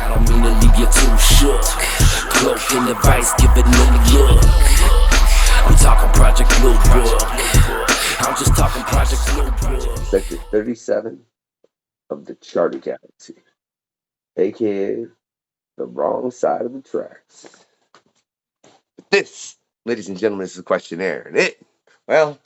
I don't mean to leave you too shook. Cloaked in the vice, give it no look. I'm talking Project Blue Book. I'm just talking Project Blue Book. Sector 37 of the Charter Galaxy, aka the wrong side of the tracks. This, ladies and gentlemen, is the questionnaire. And well,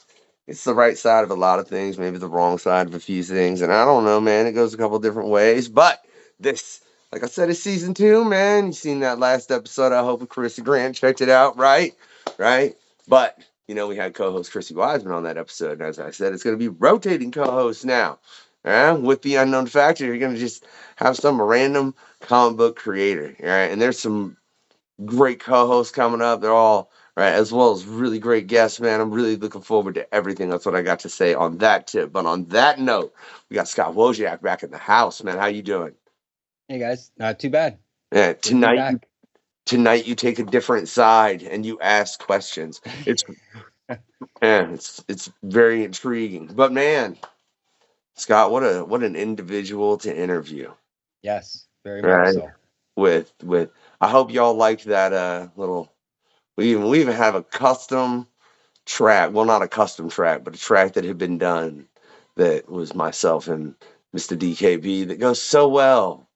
it's the right side of a lot of things, maybe the wrong side of a few things. And I don't know, man. It goes a couple different ways. But this, like I said, is season 2, man. You seen that last episode. I hope Carissa Grant checked it out, right? Right? But, you know, we had co-host Chrissy Wiseman on that episode. And as I said, it's going to be rotating co-hosts now. With the unknown factor, you're going to just have some random comic book creator. All right? And there's some great co-hosts coming up. They're all right, as well as really great guests, man. I'm really looking forward to everything. That's what I got to say on that tip. But on that note, we got Scott Wojcik back in the house, man. How you doing? Hey guys, not too bad. Yeah, tonight you take a different side and you ask questions. It's it's very intriguing. But man, Scott, what an individual to interview. Yes, very much so. With I hope y'all liked that little. We even have a custom track. Well, not a custom track, but a track that had been done that was myself and Mistah DKB that goes so well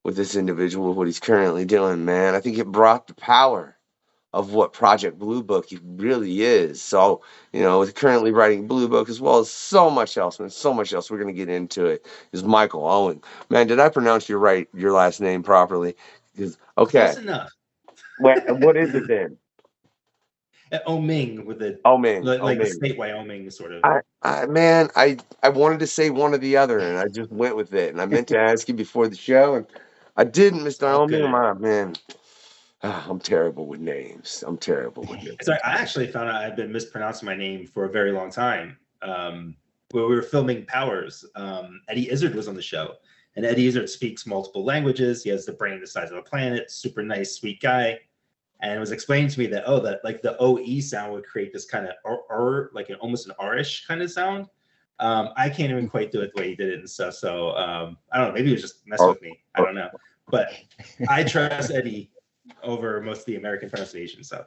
with this individual, what he's currently doing, man. I think it brought the power of what Project Blue Book really is. So, you know, with currently writing Blue Book as well as so much else, man, so much else. We're going to get into it. Is Michael Oeming. Man, did I pronounce your last name properly? Okay. Close enough. What is it then? Oeming with the Oeming, the state Wyoming sort of. I wanted to say one or the other, and I just went with it. And I meant to ask you before the show, and I didn't, Mr. Oeming. Man, I'm terrible with names. Sorry, I actually found out I've been mispronouncing my name for a very long time. When we were filming Powers, Eddie Izzard was on the show, and Eddie Izzard speaks multiple languages. He has the brain the size of a planet. Super nice, sweet guy. And it was explained to me that like the OE sound would create this kind of like almost an R-ish kind of sound. I can't even quite do it the way he did it and stuff. So I don't know. Maybe he was just messing with me. I don't know. But I trust Eddie over most of the American pronunciation. So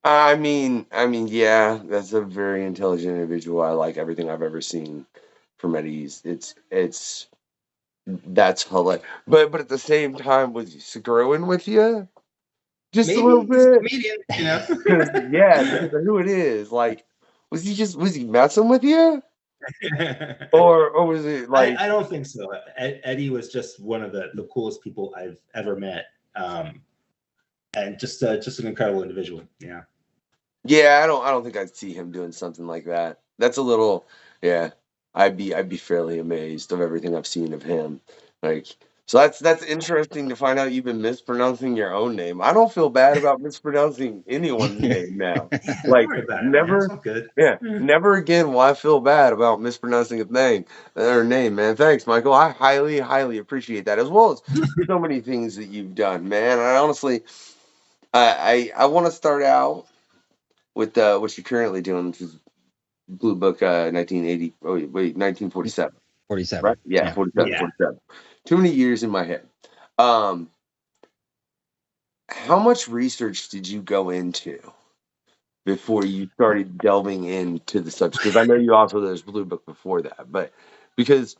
I mean, yeah, that's a very intelligent individual. I like everything I've ever seen from Eddie's. That's hilarious. But at the same time, was he screwing with you? Just maybe a little bit. Comedian, you know? Yeah, who it is. Like, was he messing with you? or was it like I don't think so. Eddie was just one of the coolest people I've ever met. And just an incredible individual. Yeah. Yeah, I don't think I'd see him doing something like that. That's a little I'd be fairly amazed of everything I've seen of him. Like, so that's interesting to find out you've been mispronouncing your own name. I don't feel bad about mispronouncing anyone's name now. Like, never, never again will I feel bad about mispronouncing a thing or name, man. Thanks, Michael. I highly, highly appreciate that, as well as so many things that you've done, man. I honestly, I want to start out with what you're currently doing, which is Blue Book 1980. Oh wait, 1947. 47. Right? Yeah, 47. Too many years in my head. How much research did you go into before you started delving into the subject? Because I know you also there's Blue Book before that, but because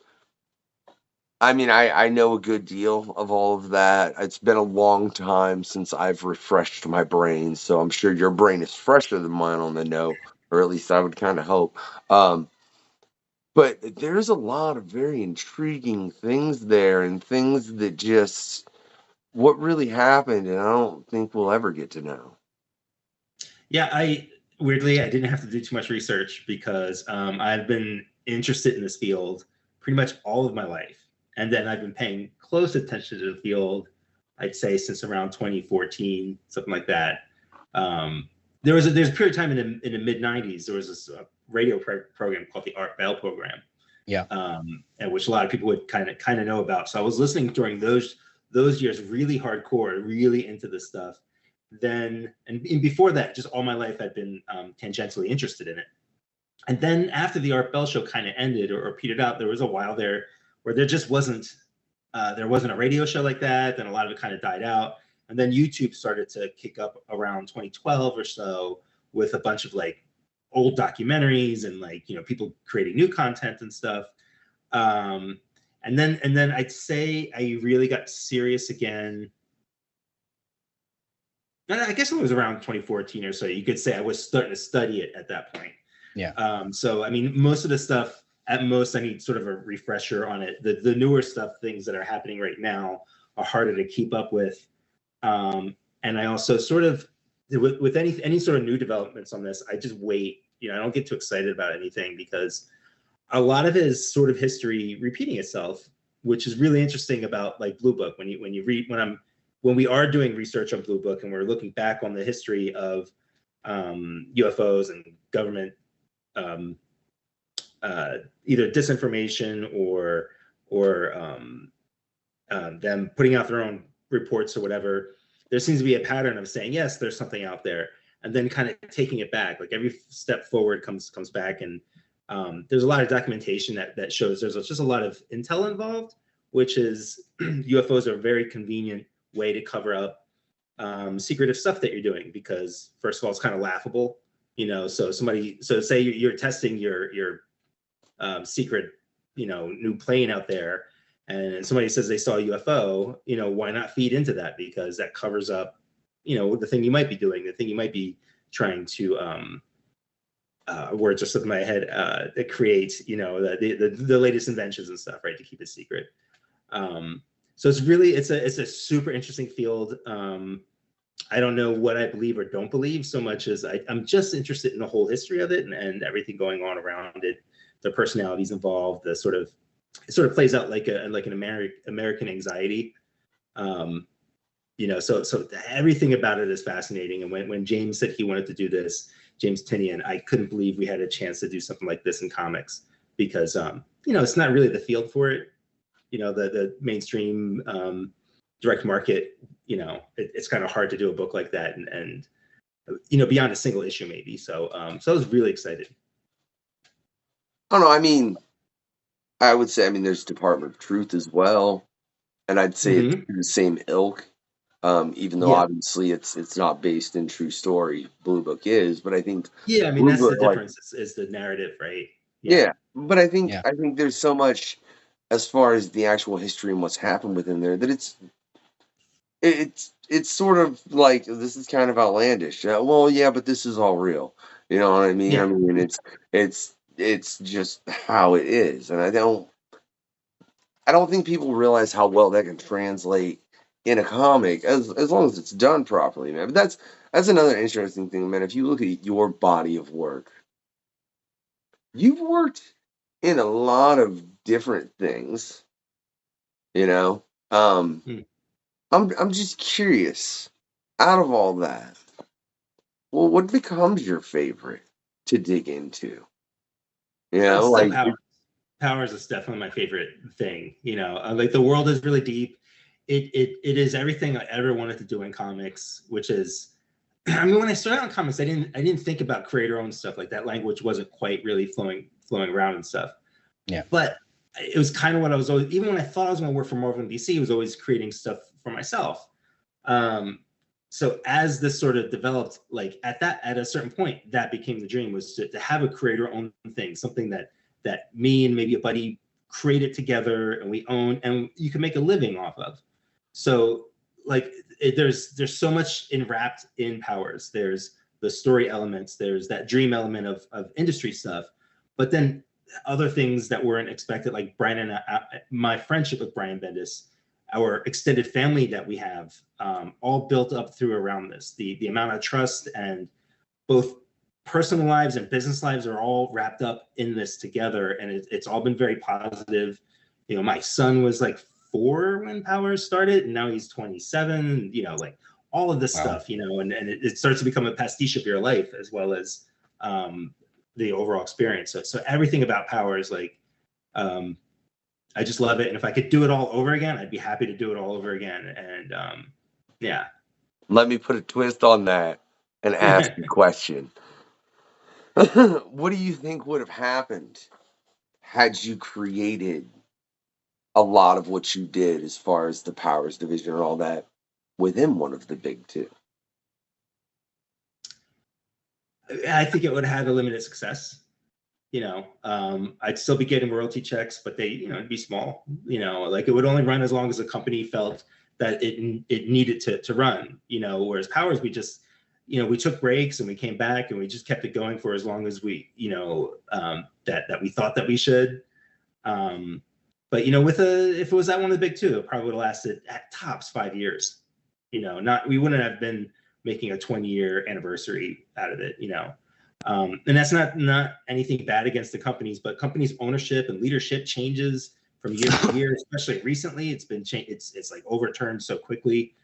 I mean I know a good deal of all of that. It's been a long time since I've refreshed my brain, so I'm sure your brain is fresher than mine on the note, or at least I would kind of hope. But there's a lot of very intriguing things there and things that just what really happened, and I don't think we'll ever get to know. Yeah, I didn't have to do too much research because I've been interested in this field pretty much all of my life. And then I've been paying close attention to the field, I'd say since around 2014, something like that. There's a period of time in the mid 90s, there was this radio program called the Art Bell program. Yeah. And which a lot of people would kind of know about. So I was listening during those years, really hardcore, really into this stuff. Then, and before that, just all my life I'd been tangentially interested in it. And then after the Art Bell show kind of ended or petered out, there was a while there where there just wasn't there wasn't a radio show like that. Then a lot of it kind of died out. And then YouTube started to kick up around 2012 or so with a bunch of like old documentaries and like, you know, people creating new content and stuff. And then I'd say I really got serious again. And I guess it was around 2014 or so. You could say I was starting to study it at that point. Yeah. So, I mean, most of the stuff, at most, I need sort of a refresher on it. The newer stuff, things that are happening right now, are harder to keep up with. And I also sort of, with any sort of new developments on this, I just wait. You know, I don't get too excited about anything because a lot of it is sort of history repeating itself, which is really interesting about like Blue Book. When we are doing research on Blue Book and we're looking back on the history of UFOs and government either disinformation or them putting out their own reports or whatever, there seems to be a pattern of saying, yes, there's something out there, and then kind of taking it back. Like every step forward comes back. And there's a lot of documentation that shows there's just a lot of intel involved, which is UFOs are a very convenient way to cover up secretive stuff that you're doing, because first of all, it's kind of laughable, you know. So say you're testing your secret, you know, new plane out there, and somebody says they saw a UFO, you know, why not feed into that? Because that covers up, you know, the thing you might be doing, the thing you might be trying to words are slipping my head, that creates, you know, the latest inventions and stuff, right, to keep it secret. So it's a super interesting field. I don't know what I believe or don't believe so much as I'm just interested in the whole history of it and everything going on around it, the personalities involved, it sort of plays out like an American anxiety. You know, so everything about it is fascinating. And when James said he wanted to do this, James Tinian, I couldn't believe we had a chance to do something like this in comics, because you know, it's not really the field for it. You know, the mainstream direct market, you know, it's kind of hard to do a book like that and you know, beyond a single issue maybe. So I was really excited. I don't know. I mean, I would say, there's Department of Truth as well, and I'd say it's the same ilk. Even though obviously it's not based in true story, Blue Book is, but I think that's the difference, is the narrative, right? Yeah, but I think there's so much as far as the actual history and what's happened within there that it's sort of like, this is kind of outlandish. Well, yeah, but this is all real. You know what I mean? Yeah. It's just how it is, and I don't think people realize how well that can translate in a comic, as long as it's done properly, man. But that's another interesting thing, man. If you look at your body of work, you've worked in a lot of different things, you know. I'm just curious, out of all that, well, what becomes your favorite to dig into? You know, like Powers is definitely my favorite thing. You know, like the world is really deep. It is everything I ever wanted to do in comics, which is, I mean, when I started out in comics, I didn't think about creator-owned stuff. Like that language wasn't quite really flowing around and stuff. Yeah. But it was kind of what I was always, even when I thought I was going to work for Marvel and DC, I was always creating stuff for myself. So as this sort of developed, like at a certain point, that became the dream, was to have a creator-owned thing, something that me and maybe a buddy created together and we own, and you can make a living off of. So like there's so much enwrapped in Powers. There's the story elements, there's that dream element of industry stuff, but then other things that weren't expected, like Brian and my friendship with Brian Bendis, our extended family that we have, all built up through around this. The amount of trust and both personal lives and business lives are all wrapped up in this together, and it's all been very positive. You know, my son was like 4 when Powers started, and now he's 27. You know, like all of this stuff. You know, and it starts to become a pastiche of your life as well as the overall experience. So everything about Powers, like, I just love it. And if I could do it all over again, I'd be happy to do it all over again. And yeah. Let me put a twist on that and ask you a question. What do you think would have happened had you created a lot of what you did as far as the Powers division and all that within one of the big two? I think it would have had a limited success. I'd still be getting royalty checks, but they, it'd be small. Like it would only run as long as the company felt that it needed to run. Whereas Powers, we just, we took breaks and we came back and we just kept it going for as long as we, that we thought that we should. But if it was that one of the big two, it probably would have lasted at tops 5 years. We wouldn't have been making a 20-year anniversary out of it. And that's not anything bad against the companies, but companies' ownership and leadership changes from year to year, especially recently. It's been changed. It's like overturned so quickly.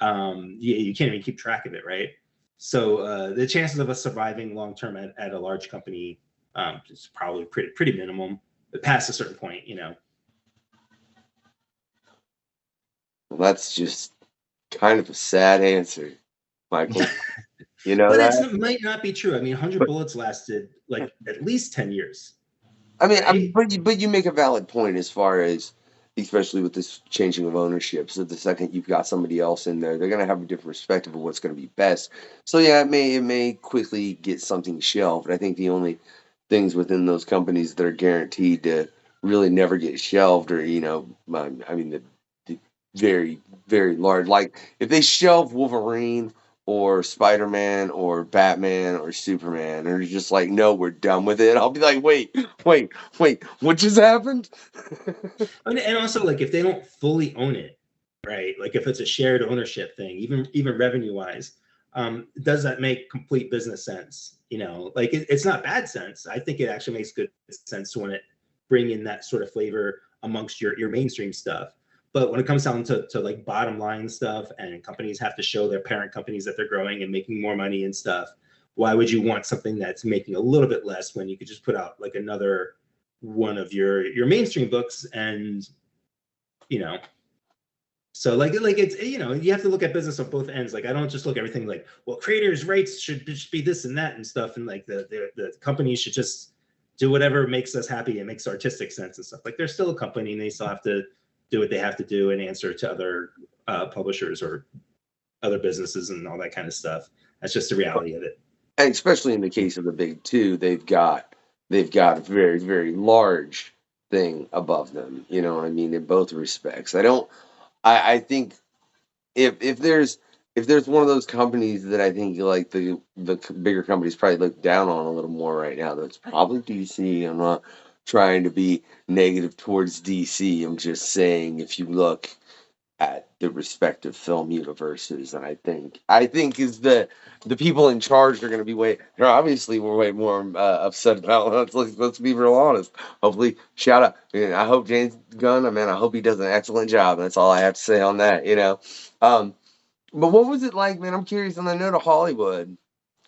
You can't even keep track of it, right? So the chances of us surviving long term at a large company is probably pretty minimum. But past a certain point, Well, that's just kind of a sad answer, Michael. But that it might not be true. I mean, 100 Bullets lasted like at least 10 years. I mean, right? but you make a valid point as far as, especially with this changing of ownership. So the second you've got somebody else in there, they're going to have a different perspective of what's going to be best. So yeah, it may quickly get something shelved. I think the only things within those companies that are guaranteed to really never get shelved are, I mean, the very, very large. Like if they shelve Wolverine or Spider-Man or Batman or Superman, or just like, no, we're done with it, I'll be like, wait, what just happened? And also, like, if they don't fully own it, right? Like if it's a shared ownership thing, even revenue-wise, does that make complete business sense? Like it's not bad sense. I think it actually makes good sense to want to bring in that sort of flavor amongst your mainstream stuff. But when it comes down to like bottom line stuff, and companies have to show their parent companies that they're growing and making more money and stuff, why would you want something that's making a little bit less when you could just put out like another one of your mainstream books? And so like it's, you have to look at business on both ends. Like I don't just look at everything like, well, creators' rights should just be this and that and stuff, and like the company should just do whatever makes us happy and makes artistic sense and stuff. Like they're still a company and they still have to do what they have to do and answer to other publishers or other businesses and all that kind of stuff. That's just the reality of it. And especially in the case of the big two, they've got a very, very large thing above them. You know what I mean? In both respects. I think if there's one of those companies that I think like the bigger companies probably look down on a little more right now, that's probably DC. I'm not trying to be negative towards DC. I'm just saying if you look at the respective film universes, and I think is the people in charge are going to be we're way more upset about. Let's be real honest. Hopefully, shout out. I hope James Gunn. I hope he does an excellent job. That's all I have to say on that. But what was it like, man? I'm curious on the note of Hollywood,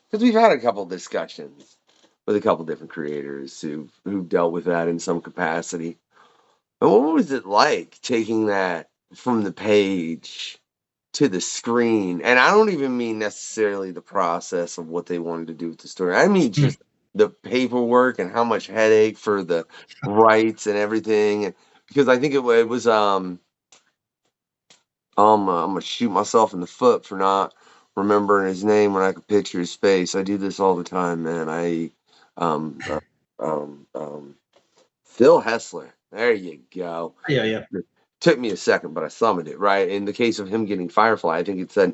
because we've had a couple discussions with a couple different creators who've dealt with that in some capacity. And what was it like taking that from the page to the screen? And I don't even mean necessarily the process of what they wanted to do with the story. I mean just the paperwork and how much headache for the rights and everything. Because I think it was I'm gonna shoot myself in the foot for not remembering his name when I could picture his face. I do this all the time, man. Phil Hessler. There you go. Yeah. Took me a second, but I summoned it, right? In the case of him getting Firefly, I think it said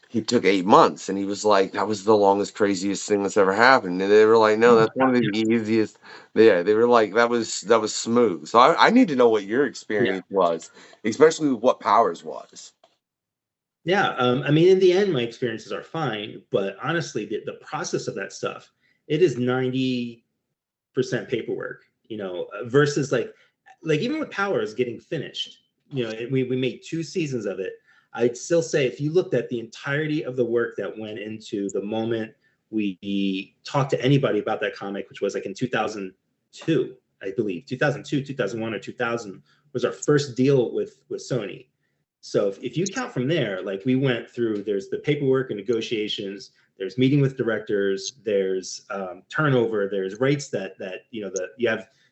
he took 8 months, and he was like, that was the longest, craziest thing that's ever happened. And they were like, no, that's one of the easiest. Yeah, they were like, that was smooth. So I need to know what your experience was, especially with what Powers was. Yeah, I mean, in the end, my experiences are fine, but honestly, the process of that stuff, it is 90% paperwork, versus like even with Powers getting finished, we made 2 seasons of it. I'd still say if you looked at the entirety of the work that went into the moment we talked to anybody about that comic, which was like in 2002, I believe, 2002, 2001, or 2000 was our first deal with Sony. So if you count from there, like we went through, there's the paperwork and negotiations, there's meeting with directors, there's turnover, there's rights that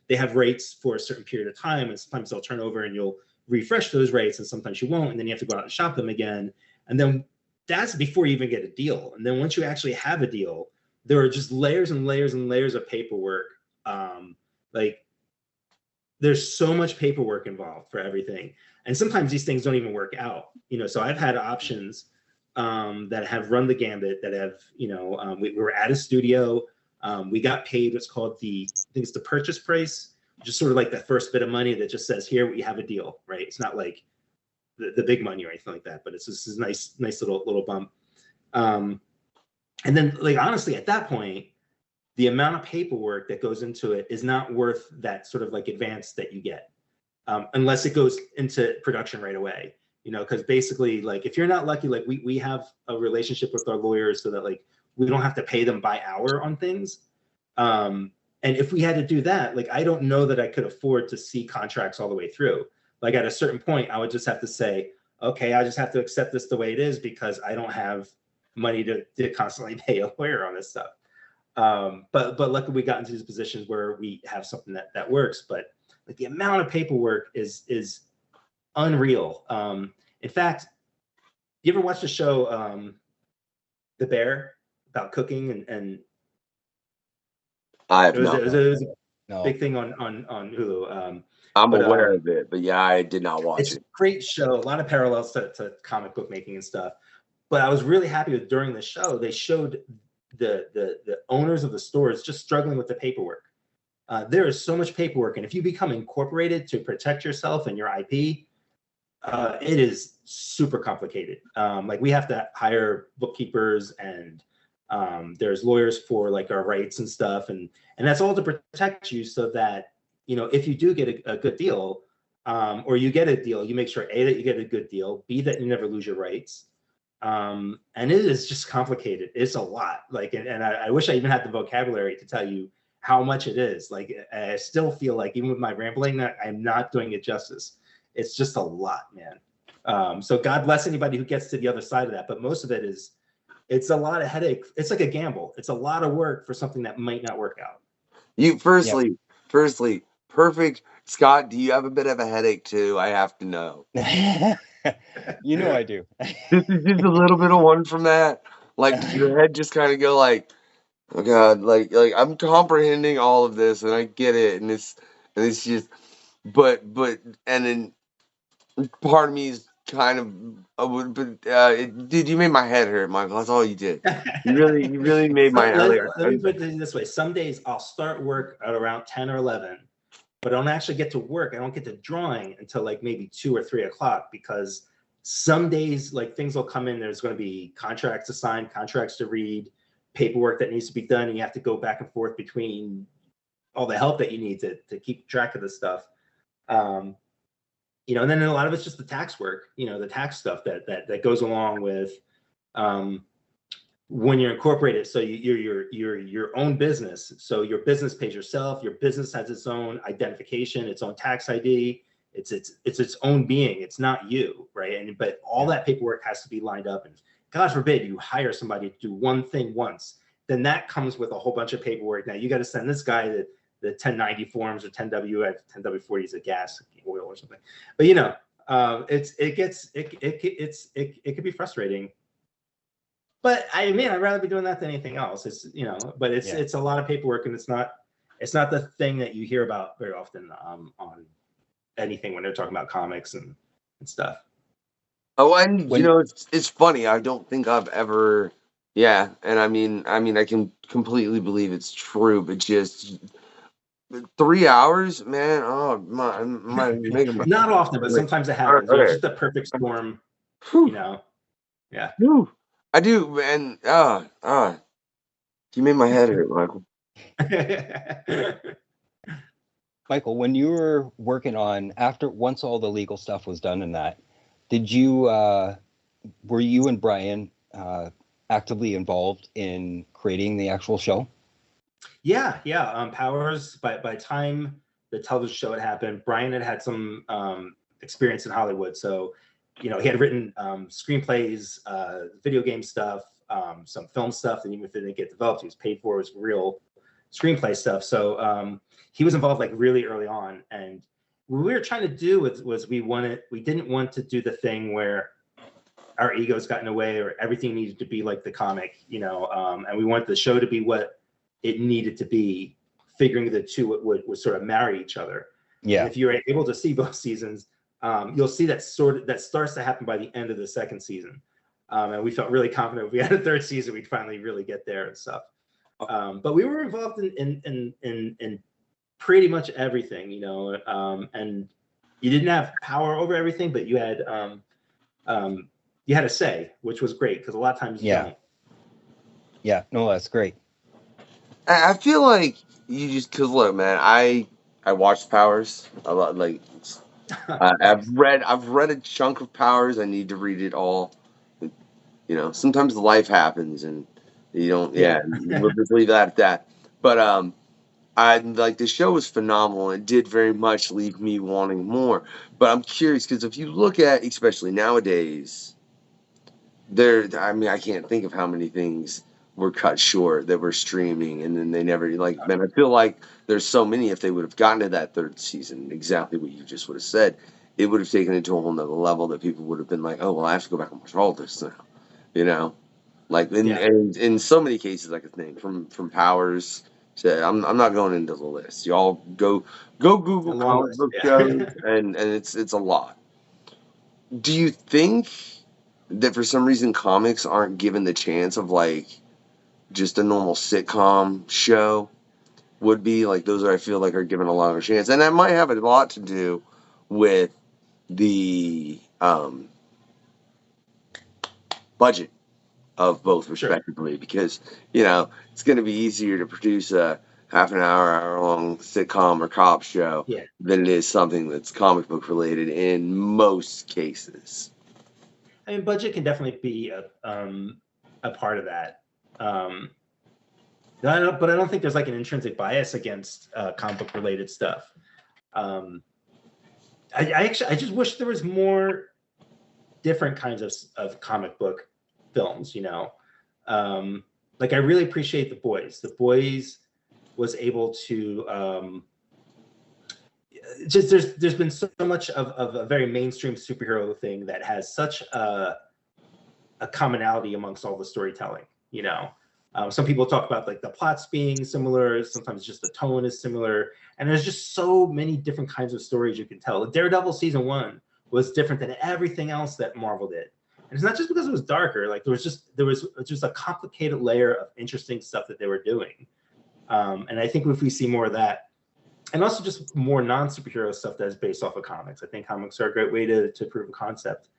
they they have rates for a certain period of time, and sometimes they'll turn over and you'll refresh those rates, and sometimes you won't, and then you have to go out and shop them again. And then that's before you even get a deal. And then once you actually have a deal, there are just layers and layers and layers of paperwork. Like there's so much paperwork involved for everything. And sometimes these things don't even work out, you know. So I've had options that have run the gambit, that have, you know, we were at a studio, we got paid what's called I think it's the purchase price, just sort of like the first bit of money that just says, here, we have a deal, right? It's not like the big money or anything like that, but it's just this nice little bump. And then, like, honestly, at that point, the amount of paperwork that goes into it is not worth that sort of like advance that you get, unless it goes into production right away, you know, because basically, like, if you're not lucky, like we have a relationship with our lawyers so that, like, we don't have to pay them by hour on things. And if we had to do that, like, I don't know that I could afford to see contracts all the way through. Like, at a certain point, I would just have to say, okay, I just have to accept this the way it is, because I don't have money to constantly pay a lawyer on this stuff. But luckily we got into these positions where we have something that works. But like, the amount of paperwork is unreal. In fact, you ever watch the show The Bear, about cooking? And I have it was No. a big thing on Hulu. I'm aware of it, but yeah, I did not watch It's it. a great show, a lot of parallels to comic book making and stuff. But I was really happy with, during the show, they showed the owners of the stores just struggling with the paperwork. There is so much paperwork, and if you become incorporated to protect yourself and your IP, it is super complicated. Like, we have to hire bookkeepers, and there's lawyers for, like, our rights and stuff, and that's all to protect you, so that, you know, if you do get a good deal, or you get a deal, you make sure, A, that you get a good deal, B, that you never lose your rights. And it is just complicated. It's a lot. Like, and I wish I even had the vocabulary to tell you how much it is. Like, I still feel like, even with my rambling, that I'm not doing it justice. It's just a lot, man. So God bless anybody who gets to the other side of that. But most of it is, it's a lot of headache. It's like a gamble. It's a lot of work for something that might not work out. Firstly, perfect. Scott, do you have a bit of a headache too? I have to know. You know I do. This is just a little bit of one from that. Like, does your head just kind of go like, oh God, like I'm comprehending all of this, and I get it, and it's just, but and then part of me is kind of, dude, you made my head hurt, Michael. That's all you did. You really made my head hurt. Let me put it this way: some days I'll start work at around 10 or 11. But I don't actually get to work. I don't get to drawing until like maybe 2 or 3 o'clock, because some days, like, things will come in. There's going to be contracts to sign, contracts to read, paperwork that needs to be done, and you have to go back and forth between all the help that you need to keep track of this stuff. You know, and then a lot of it's just the tax work, you know, the tax stuff that goes along with when you're incorporated. So you're your own business. So your business pays yourself. Your business has its own identification, its own tax ID. It's its own being. It's not you, right? But all that paperwork has to be lined up. And God forbid you hire somebody to do one thing once, then that comes with a whole bunch of paperwork. Now you got to send this guy the 1090 forms, or 10W. 10W40 is a gas, oil, or something. But you know, it could be frustrating. But I mean, I'd rather be doing that than anything else. It's, you know, but it's a lot of paperwork, and it's not the thing that you hear about very often on anything when they're talking about comics and stuff. Oh, and you know, it's funny. I don't think I've ever, and I mean, I can completely believe it's true, but just 3 hours, man. Oh my, not often, but sometimes it happens. Okay. It's just the perfect storm, you know. Yeah. Whew. I do, man. You made my head hurt, Michael. Michael, when you were working on, once all the legal stuff was done and that, did you were you and Brian actively involved in creating the actual show? Yeah. Powers, by the time the television show had happened, Brian had some experience in Hollywood. So, you know, he had written screenplays, video game stuff, some film stuff that even if it didn't get developed, he was paid for. It was real screenplay stuff. So he was involved like really early on. And what we were trying to do was we didn't want to do the thing where our egos got in the way or everything needed to be like the comic, you know, and we wanted the show to be what it needed to be, figuring the two would sort of marry each other. Yeah. And if you're able to see both seasons, you'll see that starts to happen by the end of the second season. And we felt really confident if we had a third season, we'd finally really get there and stuff. But we were involved in pretty much everything, you know, and you didn't have power over everything, but you had a say, which was great because a lot of times you don't. Yeah, no, that's great. I feel like you just, because look, man, I watched Powers a lot. Like, I've read a chunk of Powers. I need to read it all. You know, sometimes life happens and you don't. Yeah, we'll just leave that at that. But I like the show was phenomenal. It did very much leave me wanting more. But I'm curious because if you look at, especially nowadays, I mean, I can't think of how many things were cut short that were streaming and then they never man, I feel like there's so many. If they would have gotten to that third season, exactly what you just would have said, it would have taken it to a whole nother level that people would have been like, oh well, I have to go back and watch all this now, you know, like and in so many cases I could think from Powers to I'm not going into the list. Y'all go Google comic book shows and it's a lot. Do you think that for some reason comics aren't given the chance of like just a normal sitcom show would be? Like those I feel like are given a lot of a chance, and that might have a lot to do with the budget of both respectively, because you know it's going to be easier to produce a half an hour long sitcom or cop show than it is something that's comic book related in most cases. I mean, budget can definitely be a part of that. But I don't think there's like an intrinsic bias against comic book related stuff. I just wish there was more different kinds of comic book films, you know. Like I really appreciate The Boys. The Boys was able to just there's been so much of a very mainstream superhero thing that has such a commonality amongst all the storytelling, you know. Some people talk about like the plots being similar, sometimes just the tone is similar, and there's just so many different kinds of stories you can tell. Daredevil season 1 was different than everything else that Marvel did, and it's not just because it was darker. Like there was just a complicated layer of interesting stuff that they were doing, and I think if we see more of that, and also just more non-superhero stuff that is based off of comics, I think comics are a great way to prove a concept.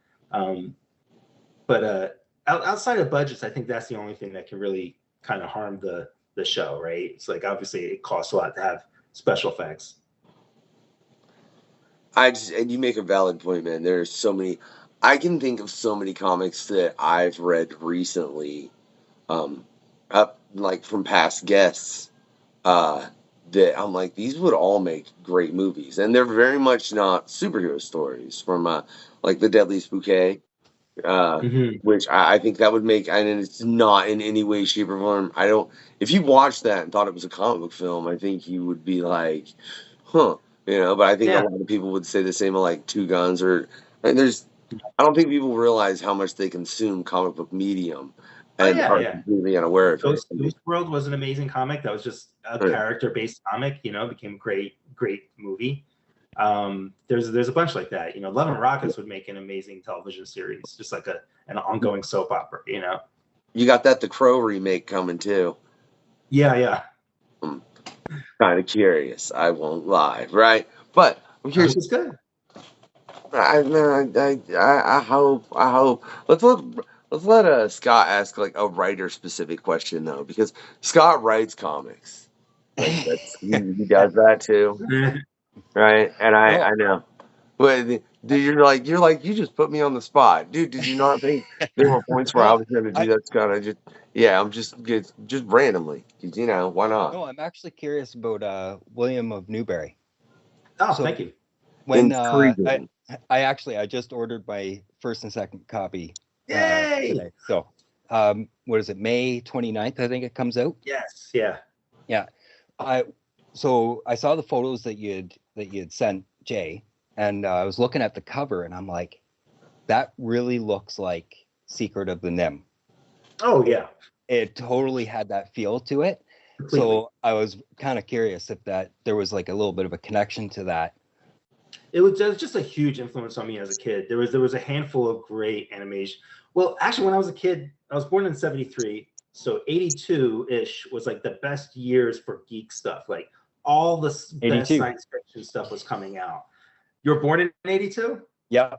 But outside of budgets, I think that's the only thing that can really kind of harm the show, right? It's like obviously it costs a lot to have special effects. And you make a valid point, man. There's so many. I can think of so many comics that I've read recently, up like from past guests, that I'm like, these would all make great movies, and they're very much not superhero stories. From like The Deadliest Bouquet, which I think that would make, and it's not in any way, shape, or form. I don't. If you watched that and thought it was a comic book film, I think you would be like, huh, you know. But I think a lot of people would say the same of like Two Guns or. And I don't think people realize how much they consume comic book medium and are completely unaware of it. Ghost World was an amazing comic. That was just a character-based comic. You know, became a great movie. There's a bunch like that. You know, Love and Rockets would make an amazing television series, just like an ongoing soap opera. You know, you got that The Crow remake coming too. Yeah. I'm kind of curious. I won't lie, right? But I'm curious. It's good. I hope. Let's let Scott ask like a writer specific question though, because Scott writes comics. Like he does that too, right? And I know. But dude, you're like you just put me on the spot, dude. Did you not think there were points where I was going to do that, Scott? I'm just randomly, you know, why not? No, I'm actually curious about William of Newbury. Oh, thank you. When I just ordered my first and second copy. Yay! Today. So, what is it? May 29th, I think it comes out. Yes. Yeah. Yeah. So I saw the photos that you had sent Jay, and I was looking at the cover, and I'm like, that really looks like Secret of the Nim. Oh yeah, It totally had that feel to it. completely. So I was kind of curious if there was like a little bit of a connection to that. It was just a huge influence on me as a kid. There was a handful of great animation. Well, actually, when I was a kid, I was born in '73, so '82-ish was like the best years for geek stuff. Like all the best 82. science fiction stuff was coming out. You were born in '82? Yeah,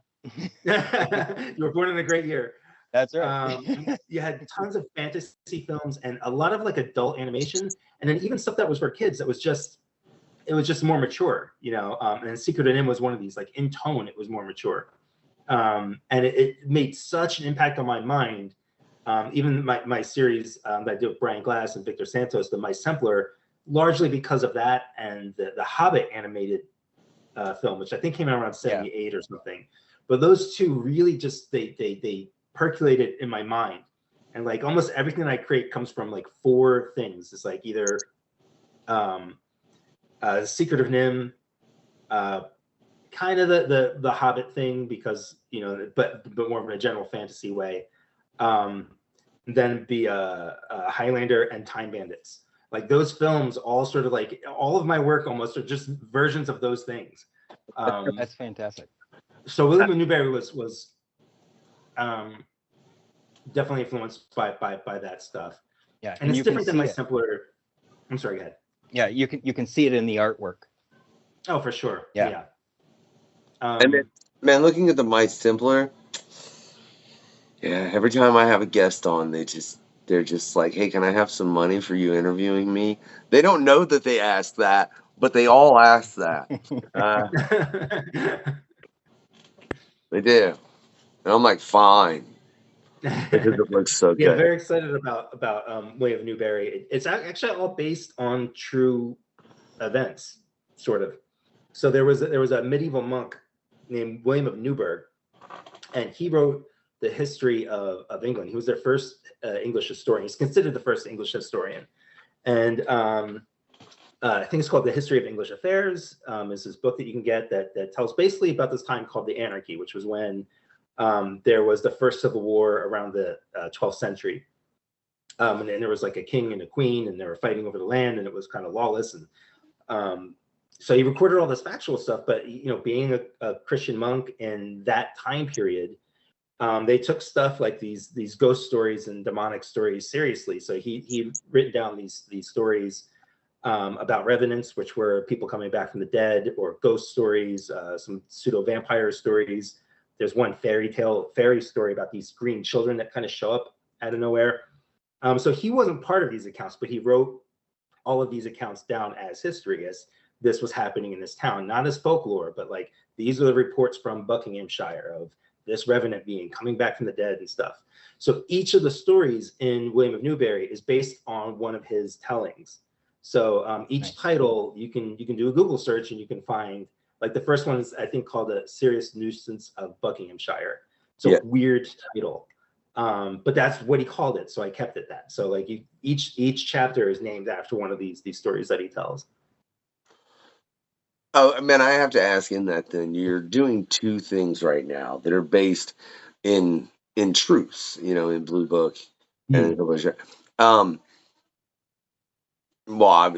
You were born in a great year. that's right. You had tons of fantasy films and a lot of like adult animation, and then even stuff that was for kids that was just more mature, you know. And Secret of Nim was one of these. Like in tone, it was more mature, and it made such an impact on my mind. Even my series that I did with Brian Glass and Victor Santos, the Mice Templar, largely because of that and the Hobbit animated film, which I think came out around '78 or something. But those two really just they percolated in my mind, and like almost everything I create comes from like four things. It's like either Secret of Nim, kind of the Hobbit thing, because you know, but more of a general fantasy way. Then be Highlander and Time Bandits. Like those films, all sort of like all of my work almost are just versions of those things. That's fantastic. So William of Newbury was definitely influenced by that stuff. Yeah, and it's different than my it. simpler. I'm sorry, go ahead. Yeah, you can see it in the artwork. Oh, for sure. Yeah. And man, looking at the Mice Templar, yeah, every time I have a guest on, they're just like, hey, can I have some money for you interviewing me? They don't know that they asked that, but they all ask that. They do. And I'm like, fine. Because it looks so Yeah, good. very excited about William of Newbury. It's actually all based on true events, sort of. So there was a medieval monk named William of Newburgh, and he wrote the history of England. He was their first English historian. He's considered the first English historian, and I think it's called The History of English Affairs. It's this book that you can get that tells basically about this time called the Anarchy, which was when there was the first civil war around the 12th century. And then there was like a king and a queen, and they were fighting over the land, and it was kind of lawless. And so he recorded all this factual stuff, but you know, being a Christian monk in that time period, they took stuff like these ghost stories and demonic stories seriously. So he written down these stories about revenants, which were people coming back from the dead, or ghost stories, some pseudo vampire stories. There's one fairy story about these green children that kind of show up out of nowhere. So he wasn't part of these accounts, but he wrote all of these accounts down as history, as this was happening in this town, not as folklore, but like these are the reports from Buckinghamshire of this revenant being coming back from the dead and stuff. So each of the stories in William of Newbury is based on one of his tellings. So each title, you can do a Google search and you can find, like the first one is I think called A Serious Nuisance of Buckinghamshire. So yeah. Weird title. But that's what he called it, so I kept it that. So like each chapter is named after one of these stories that he tells. Oh man, I have to ask in that then, you're doing two things right now that are based in truths, you know, in Blue Book and in Publisher. Well,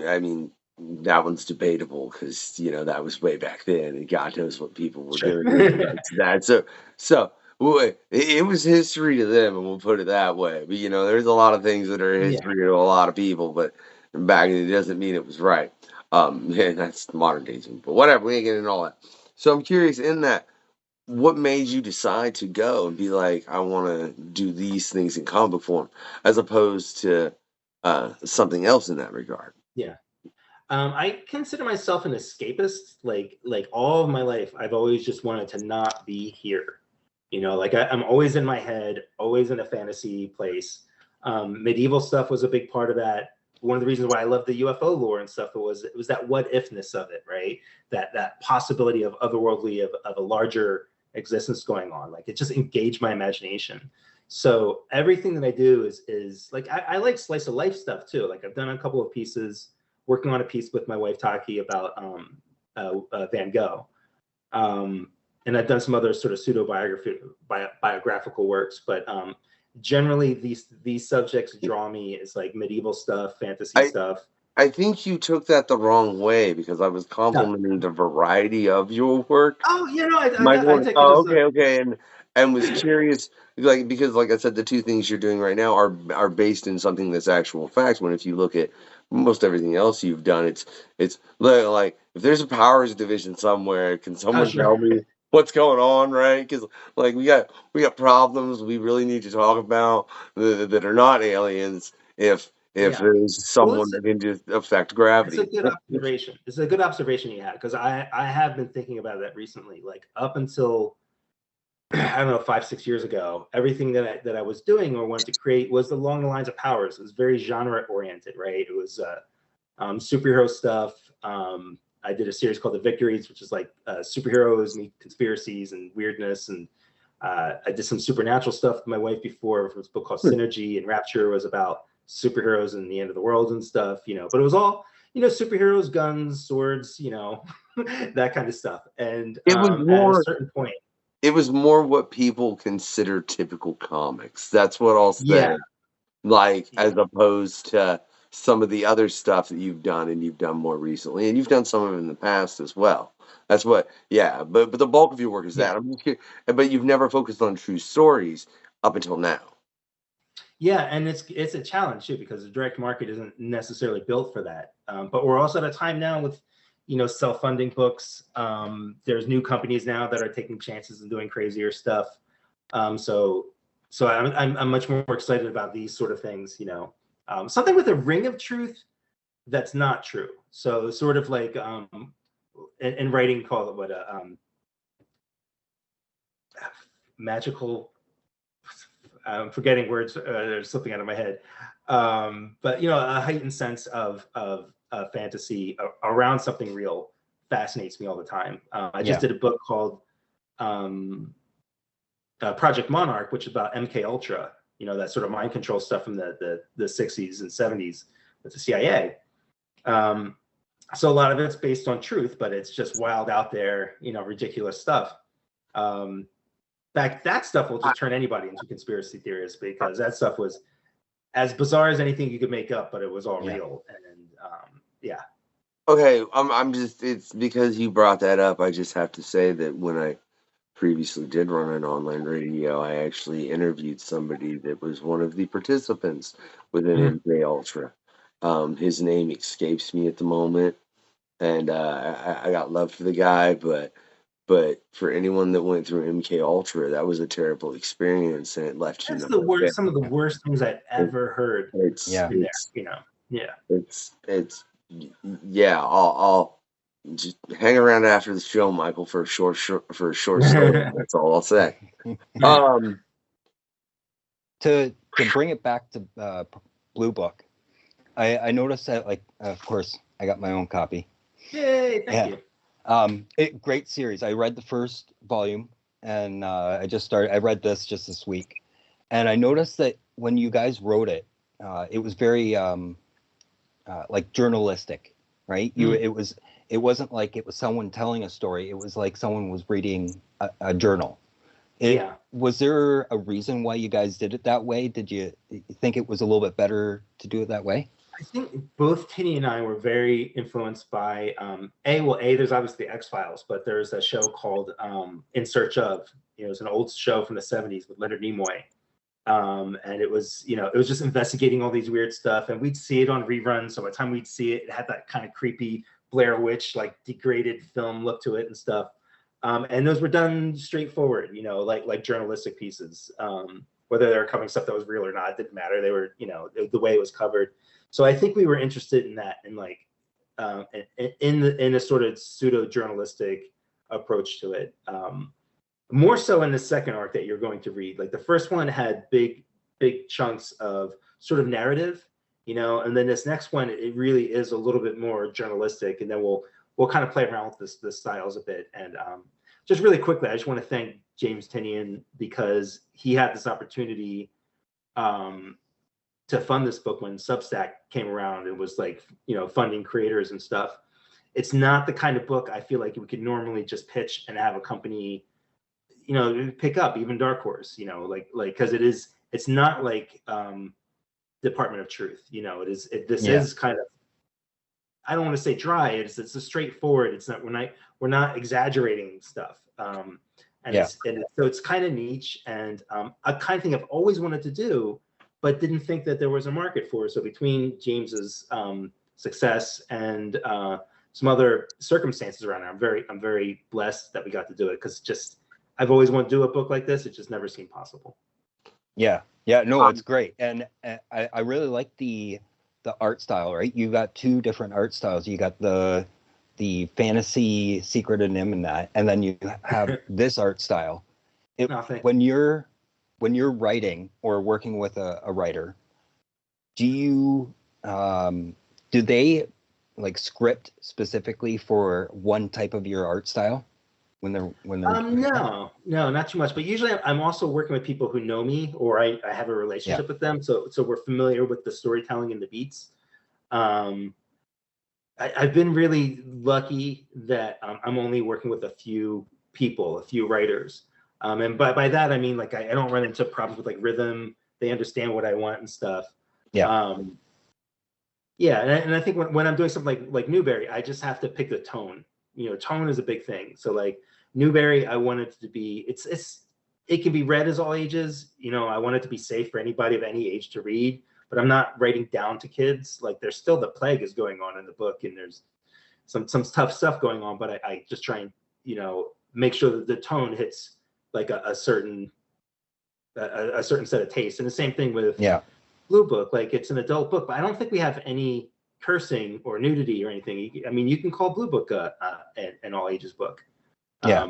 I mean, that one's debatable because, you know, that was way back then and God knows what people were doing to that. So it was history to them, and we'll put it that way. But, you know, there's a lot of things that are history to a lot of people, but back then it doesn't mean it was right. And that's modern days, but whatever, we ain't getting into all that. So I'm curious in that, what made you decide to go and be like, I want to do these things in comic form, as opposed to something else in that regard? Yeah. I consider myself an escapist. Like all of my life, I've always just wanted to not be here. You know, like I'm always in my head, always in a fantasy place. Medieval stuff was a big part of that. One of the reasons why I love the UFO lore and stuff, it was that what ifness of it, right? That possibility of otherworldly, of a larger existence going on. Like it just engaged my imagination. So everything that I do is like I like slice of life stuff too. Like I've done a couple of pieces working on a piece with my wife Taki about Van Gogh, and I've done some other sort of biographical works, but generally these subjects draw me. It's like medieval stuff, fantasy stuff. I think you took that the wrong way because I was complimenting the variety of your work. Oh, you know, I take it oh, as okay, and was curious, like, because like I said, the two things you're doing right now are based in something that's actual facts. When if you look at most everything else you've done, it's like if there's a powers division somewhere, can someone tell me what's going on, right? Because like we got problems we really need to talk about that are not aliens. If there's someone that can just affect gravity. It's a good observation. It's a good observation you had, because I have been thinking about that recently. Like up until I don't know 5-6 years ago, everything that I was doing or wanted to create was along the lines of powers. It was very genre oriented, right? It was superhero stuff. I did a series called The Victories, which is like superheroes meet conspiracies and weirdness, and I did some supernatural stuff with my wife before. It was a book called Synergy, and Rapture was about superheroes and the end of the world and stuff, you know, but it was all, you know, superheroes, guns, swords, you know, that kind of stuff. And it was more, at a certain point, it was more what people consider typical comics. That's what I'll say. As opposed to some of the other stuff that you've done and you've done more recently, and you've done some of it in the past as well. That's what, but the bulk of your work is that. I'm just curious, but you've never focused on true stories up until now. Yeah, and it's a challenge too, because the direct market isn't necessarily built for that. But we're also at a time now with, you know, self-funding books. There's new companies now that are taking chances and doing crazier stuff. So I'm much more excited about these sort of things. You know, something with a ring of truth that's not true. So sort of like in writing, call it what magical. I'm forgetting words, they're slipping out of my head. But you know, a heightened sense of fantasy around something real fascinates me all the time. I just did a book called Project Monarch, which is about MK Ultra. You know, that sort of mind control stuff from the 60s and 70s with the CIA. So a lot of it's based on truth, but it's just wild out there, you know, ridiculous stuff. That stuff will just turn anybody into conspiracy theorists, because that stuff was as bizarre as anything you could make up, but it was all real. And Okay, I'm just, it's because you brought that up. I just have to say that when I previously did run an online radio, I actually interviewed somebody that was one of the participants within MK Ultra. His name escapes me at the moment, and I got love for the guy, but for anyone that went through MK Ultra, that was a terrible experience, and it left that's the worst. Some of the worst things I've ever heard. I'll just hang around after the show, Michael, for a short story. That's all I'll say. To bring it back to Blue Book, I noticed that, like, of course, I got my own copy. Yay! Thank you. Great series. I read the first volume, and I read this just this week, and I noticed that when you guys wrote it, it was very like journalistic, right? It wasn't like it was someone telling a story. It was like someone was reading a journal. Was there a reason why you guys did it that way? Did you think it was a little bit better to do it that way? I think both Tinny and I were very influenced by there's obviously the X-Files, but there's a show called In Search Of. You know, it was an old show from the 70s with Leonard Nimoy. And it was, you know, it was just investigating all these weird stuff, and we'd see it on reruns. So by the time we'd see it, it had that kind of creepy Blair Witch, like degraded film look to it and stuff. And those were done straightforward, you know, like journalistic pieces. Whether they were covering stuff that was real or not, it didn't matter. They were, you know, the way it was covered. So I think we were interested in that, and like in a sort of pseudo journalistic approach to it. More so in the second arc that you're going to read. Like the first one had big chunks of sort of narrative, you know, and then this next one, it really is a little bit more journalistic, and then we'll kind of play around with the styles a bit. And just really quickly, I just want to thank James Tinian, because he had this opportunity to fund this book when Substack came around. It was like, funding creators and stuff. It's not the kind of book I feel like we could normally just pitch and have a company, pick up, even Dark Horse, because it's not like Department of Truth, this is kind of, I don't want to say dry. It's a straightforward. It's not, we're not exaggerating stuff. So it's kind of niche, and a kind of thing I've always wanted to do, but didn't think that there was a market for. So between James's success and some other circumstances around it, I'm very blessed that we got to do it, because I've always wanted to do a book like this. It just never seemed possible. Yeah, no, it's great, and I really like the art style. Right, you got two different art styles. You got the fantasy Secret of Nim and that, and then you have this art style. When you're writing or working with a writer, do they like script specifically for one type of your art style when they're no, not too much, but usually I'm also working with people who know me, or I have a relationship with them, so we're familiar with the storytelling and the beats. I've been really lucky that I'm only working with a few people, a few writers, and by that I mean, like, I don't run into problems with like rhythm. They understand what I want and stuff. And I think when I'm doing something like Newbury, I just have to pick the tone. Tone is a big thing. So like Newbury, I want it to be, it can be read as all ages. I want it to be safe for anybody of any age to read, but I'm not writing down to kids. Like, there's still, the plague is going on in the book, and there's some tough stuff going on, but I just try and, make sure that the tone hits like a certain set of taste. And the same thing with Blue Book. Like, it's an adult book, but I don't think we have any cursing or nudity or anything. I mean, you can call Blue Book an all ages book. Just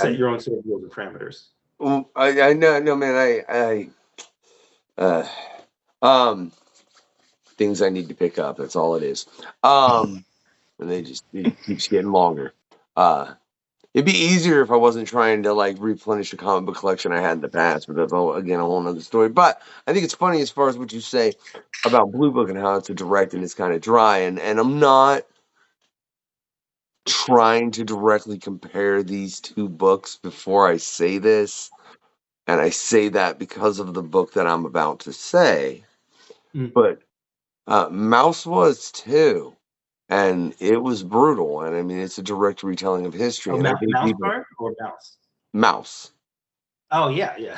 set your own sort of rules and parameters. I know, man. Things I need to pick up. That's all it is. And it keeps getting longer. It'd be easier if I wasn't trying to like replenish the comic book collection I had in the past, but that's again a whole nother story. But I think it's funny as far as what you say about Blue Book and how it's a direct and it's kind of dry, and I'm not trying to directly compare these two books before I say this, and I say that because of the book that I'm about to say. But Mouse was too. And it was brutal, and I mean, it's a direct retelling of history. Mouse part or Mouse? Mouse. Oh yeah. You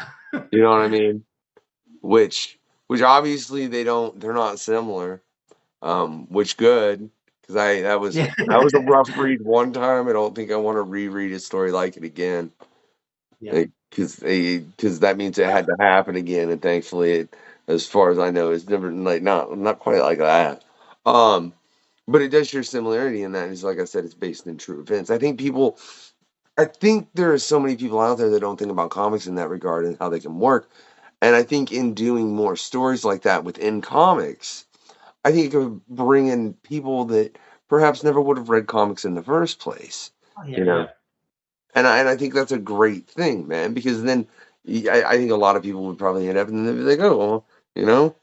know what I mean? Which obviously they're not similar. Which good, because that was a rough read one time. I don't think I want to reread a story like it again. Because that means it had to happen again, and thankfully, as far as I know, it's never like not quite like that. But it does share similarity in that. It's like I said, it's based in true events. I think there are so many people out there that don't think about comics in that regard and how they can work. And I think in doing more stories like that within comics, I think it could bring in people that perhaps never would have read comics in the first place. And I think that's a great thing, man, because then I think a lot of people would probably end up and they'd be like, oh, well,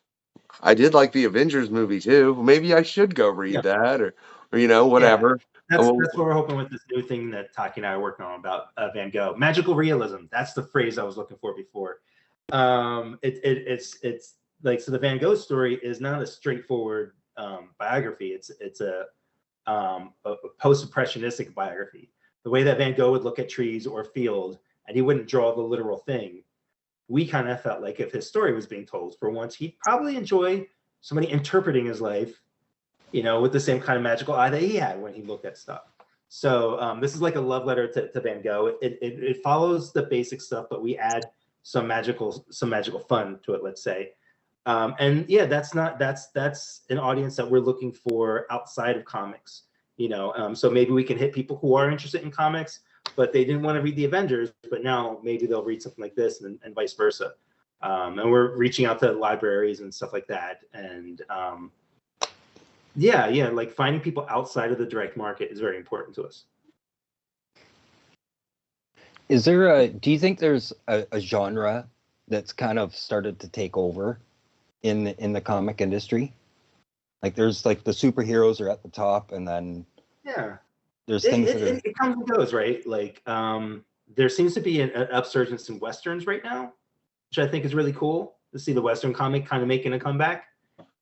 I did like the Avengers movie too. Maybe I should go read that, or whatever. That's what we're hoping with this new thing that Taki and I are working on about Van Gogh. Magical realism. That's the phrase I was looking for before. It's like, so the Van Gogh story is not a straightforward biography. It's a post-impressionistic biography. The way that Van Gogh would look at trees or field, and he wouldn't draw the literal thing. We kind of felt like if his story was being told for once, he'd probably enjoy somebody interpreting his life, with the same kind of magical eye that he had when he looked at stuff. So this is like a love letter to Van Gogh. It follows the basic stuff, but we add some magical fun to it, let's say. That's an audience that we're looking for outside of comics. So maybe we can hit people who are interested in comics, but they didn't want to read the Avengers, but now maybe they'll read something like this, and vice versa. And we're reaching out to libraries and stuff like that. And like finding people outside of the direct market is very important to us. Do you think there's a genre that's kind of started to take over in the comic industry. Like there's like the superheroes are at the top, and then there's things that are... it comes and goes, right? Like there seems to be an upsurgence in westerns right now, which I think is really cool to see the western comic kind of making a comeback.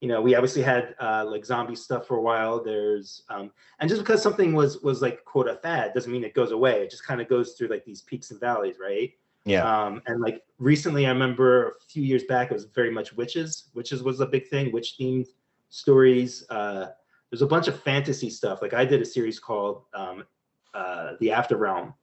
We obviously had like zombie stuff for a while. There's and just because something was like quote a fad doesn't mean it goes away. It just kind of goes through like these peaks and valleys, right? Yeah. And like recently, I remember a few years back, it was very much witches. Witches was a big thing. Witch themed stories. There's a bunch of fantasy stuff. Like I did a series called The After Realm,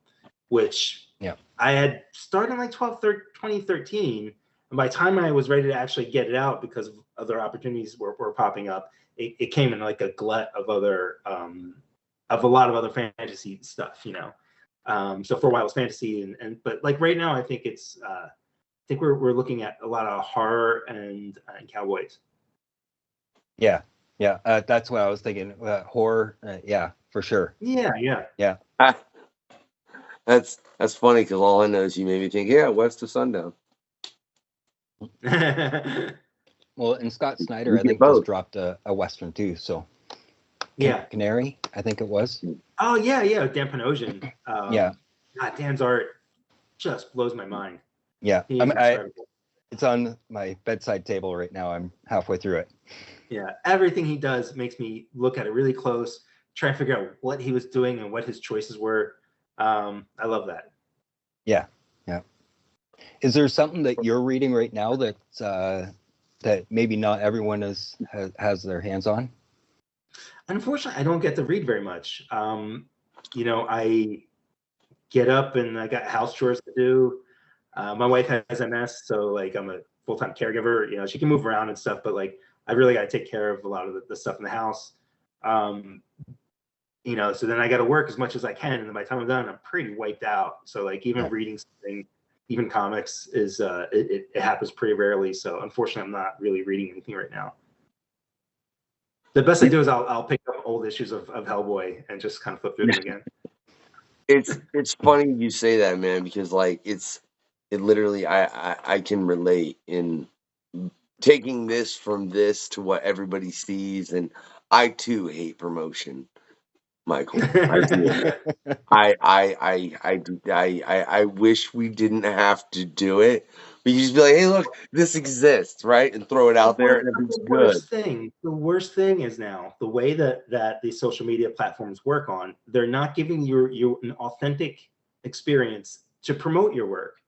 which I had started in like 2013. And by the time I was ready to actually get it out, because other opportunities were popping up, it came in like a glut of other of a lot of other fantasy stuff, So for a while it was fantasy, but like right now I think it's I think we're looking at a lot of horror and cowboys. Yeah, that's what I was thinking. Horror, yeah, for sure. Yeah. That's funny because all I know is you made me think, West of Sundown. Well, and Scott Snyder, You I get think, both. just dropped a western too. So Canary, I think it was. Oh yeah, Dan Panosian. Yeah. God, Dan's art just blows my mind. Yeah, He's incredible. It's on my bedside table right now. I'm halfway through it. Yeah, everything he does makes me look at it really close, try to figure out what he was doing and what his choices were. I love that. Yeah. Is there something that you're reading right now that maybe not everyone has their hands on? Unfortunately, I don't get to read very much. I get up and I got house chores to do. My wife has MS, so like I'm a full-time caregiver. She can move around and stuff, but like I really got to take care of a lot of the stuff in the house. So then I got to work as much as I can, and then by the time I'm done, I'm pretty wiped out. So like even reading something, even comics, is it happens pretty rarely. So unfortunately, I'm not really reading anything right now. The best I do is I'll pick up old issues of Hellboy and just kind of flip through them again. It's funny you say that, man, because like it literally I can relate in taking this from this to what everybody sees, and I too hate promotion, Michael. I wish we didn't have to do it. But you just be like, hey, look, this exists, right? And throw it out there, and it's good. The worst thing is now the way that these social media platforms work on, they're not giving you an authentic experience to promote your work.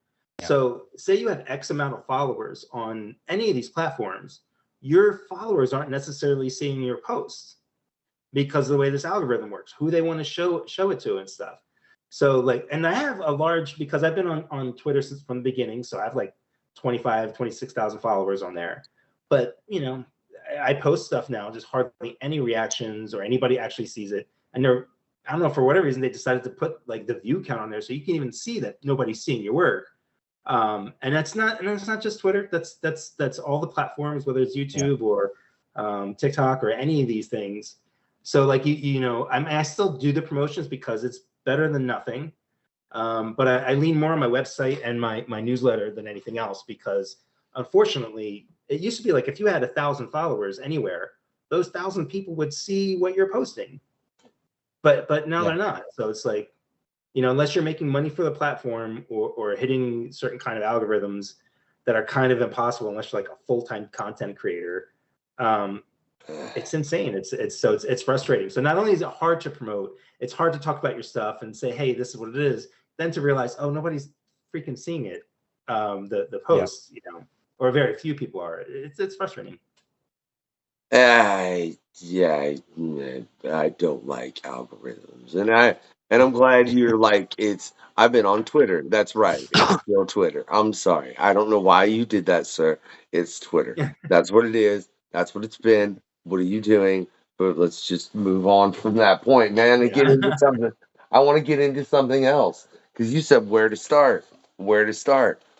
Yeah. So say you have X amount of followers on any of these platforms, your followers aren't necessarily seeing your posts because of the way this algorithm works, who they want to show it to and stuff. So like, and I have a large, because I've been on Twitter since from the beginning. So I have like 26,000 followers on there. But, I post stuff now, just hardly any reactions or anybody actually sees it. And I don't know, for whatever reason, they decided to put like the view count on there. So you can even see that nobody's seeing your work. And that's not just Twitter. That's all the platforms, whether it's YouTube or TikTok or any of these things. So like, I still do the promotions because it's better than nothing. But I lean more on my website and my newsletter than anything else, because unfortunately, it used to be like if you had 1,000 followers anywhere, those 1,000 people would see what you're posting. But now they're not. So it's like, unless you're making money for the platform or hitting certain kind of algorithms that are kind of impossible unless you're like a full-time content creator. It's insane. It's frustrating. So not only is it hard to promote, it's hard to talk about your stuff and say, hey, this is what it is. Then to realize, oh, nobody's freaking seeing it. The posts, or very few people are. It's frustrating. I don't like algorithms, and I'm glad you're like I've been on Twitter. That's right. It's still Twitter. I'm sorry. I don't know why you did that, sir. It's Twitter. That's what it is. That's what it's been. What are you doing? But let's just move on from that point, man, and get into something. I want to get into something else, because you said where to start,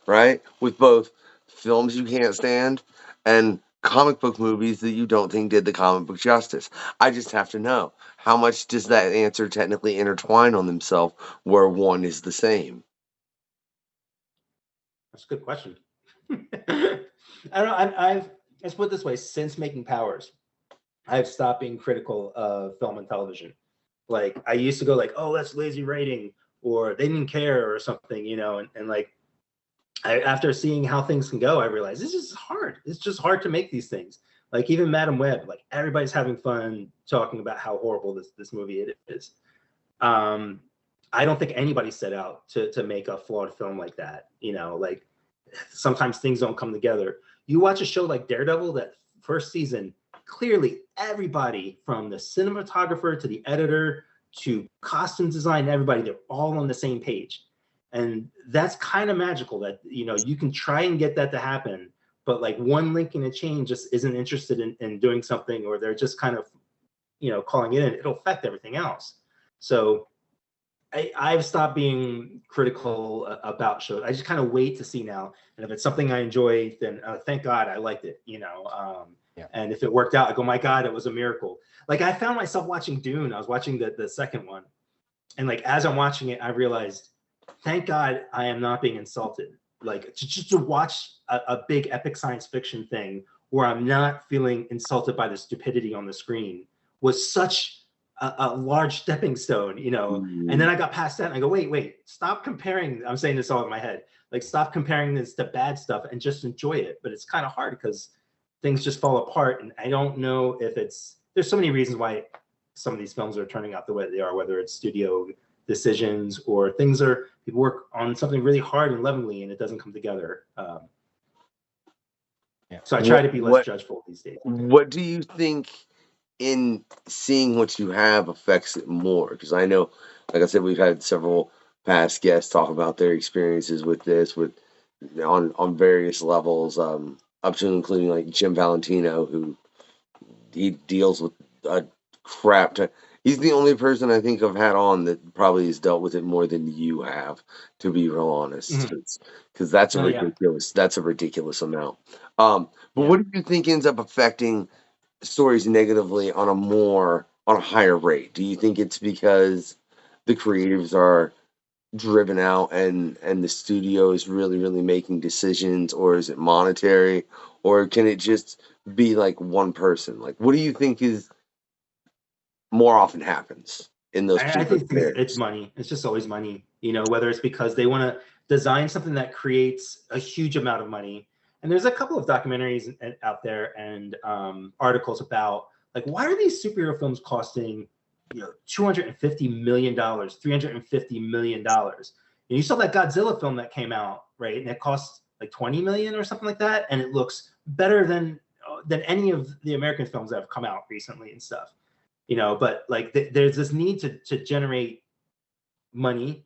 right? With both films you can't stand and comic book movies that you don't think did the comic book justice. I just have to know, how much does that answer technically intertwine on themselves where one is the same? That's a good question. I don't know. Let's put it this way: since making Powers, I've stopped being critical of film and television. Like I used to go like, oh, that's lazy writing, or they didn't care, or something, and like after seeing how things can go, I realized this is hard. It's just hard to make these things. Like even Madam Web, like everybody's having fun talking about how horrible this movie it is. I don't think anybody set out to make a flawed film like that. Like sometimes things don't come together. You watch a show like Daredevil, that first season, clearly everybody from the cinematographer to the editor to costume design, everybody, they're all on the same page. And that's kind of magical that, you can try and get that to happen, but like one link in a chain just isn't interested in doing something, or they're just kind of, calling it in. It'll affect everything else. So I've stopped being critical about shows. I just kind of wait to see now. And if it's something I enjoy, then thank God I liked it, Yeah. And if it worked out, I go, my God, it was a miracle. Like I found myself watching Dune. I was watching the second one. And like, as I'm watching it, I realized, thank God I am not being insulted. Like just to watch a big epic science fiction thing where I'm not feeling insulted by the stupidity on the screen was such a large stepping stone, And then I got past that and I go, wait, stop comparing. I'm saying this all in my head. Like, stop comparing this to bad stuff and just enjoy it. But it's kind of hard because things just fall apart. And I don't know if there's so many reasons why some of these films are turning out the way they are, whether it's studio decisions or people work on something really hard and lovingly and it doesn't come together. So I try to be less judgeful these days. What do you think in seeing what you have affects it more? Because I know, like I said, we've had several past guests talk about their experiences with this, on various levels, up to including like Jim Valentino, who he deals with a crap ton. He's the only person I think I've had on that probably has dealt with it more than you have, to be real honest, because that's a ridiculous amount. But what do you think ends up affecting stories negatively on a higher rate? Do you think it's because the creatives are driven out and the studio is really, really making decisions, or is it monetary, or can it just be like one person? Like, what do you think is more often happens in those I think it's money. It's just always money, whether it's because they want to design something that creates a huge amount of money. And there's a couple of documentaries out there and articles about like, why are these superhero films costing, $250 million, $350 million? And you saw that Godzilla film that came out, right? And it cost like 20 million or something like that. And it looks better than any of the American films that have come out recently and stuff. But like there's this need to generate money.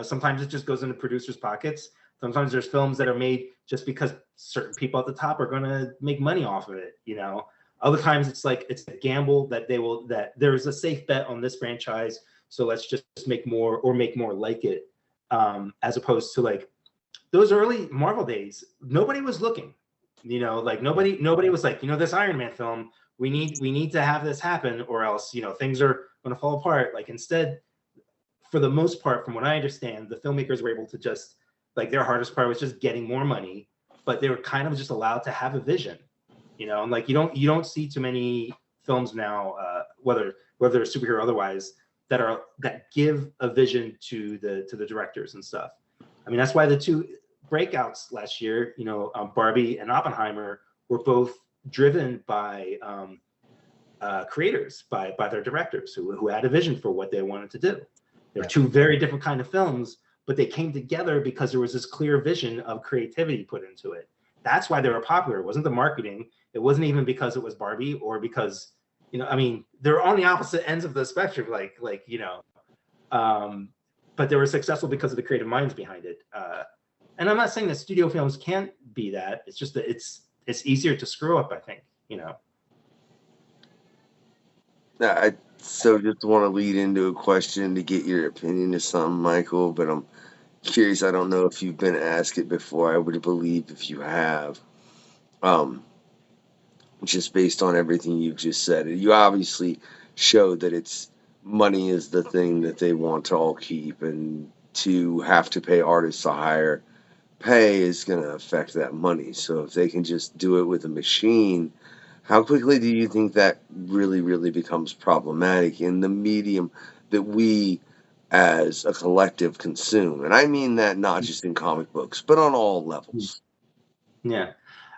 Sometimes it just goes into producers' pockets. Sometimes there's films that are made just because certain people at the top are going to make money off of it. Other times it's like it's a gamble that there is a safe bet on this franchise, so let's just make more or make more like it. As opposed to like those early Marvel days, nobody was looking. Like nobody was like, this Iron Man film, we need to have this happen, or else things are going to fall apart. Like instead, for the most part, from what I understand, the filmmakers were able to just like their hardest part was just getting more money, but they were kind of just allowed to have a vision. And like you don't see too many films now, whether they're superhero or otherwise, that give a vision to the directors and stuff. I mean, that's why the two breakouts last year, Barbie and Oppenheimer, were both driven by creators, by their directors who had a vision for what they wanted to do. They're two very different kind of films, but they came together because there was this clear vision of creativity put into it. That's why they were popular. It wasn't the marketing. It wasn't even because it was Barbie or because, they're on the opposite ends of the spectrum, but they were successful because of the creative minds behind it. And I'm not saying that studio films can't be that. It's just that it's easier to screw up, I think, I just want to lead into a question to get your opinion to something, Michael, but I'm curious. I don't know if you've been asked it before. I would believe if you have, just based on everything you've just said. You obviously showed that it's money is the thing that they want to all keep, and to have to pay artists a higher pay is going to affect that money. So if they can just do it with a machine, how quickly do you think that really, really becomes problematic in the medium that we as a collective consume? And I mean that not just in comic books, but on all levels. Yeah.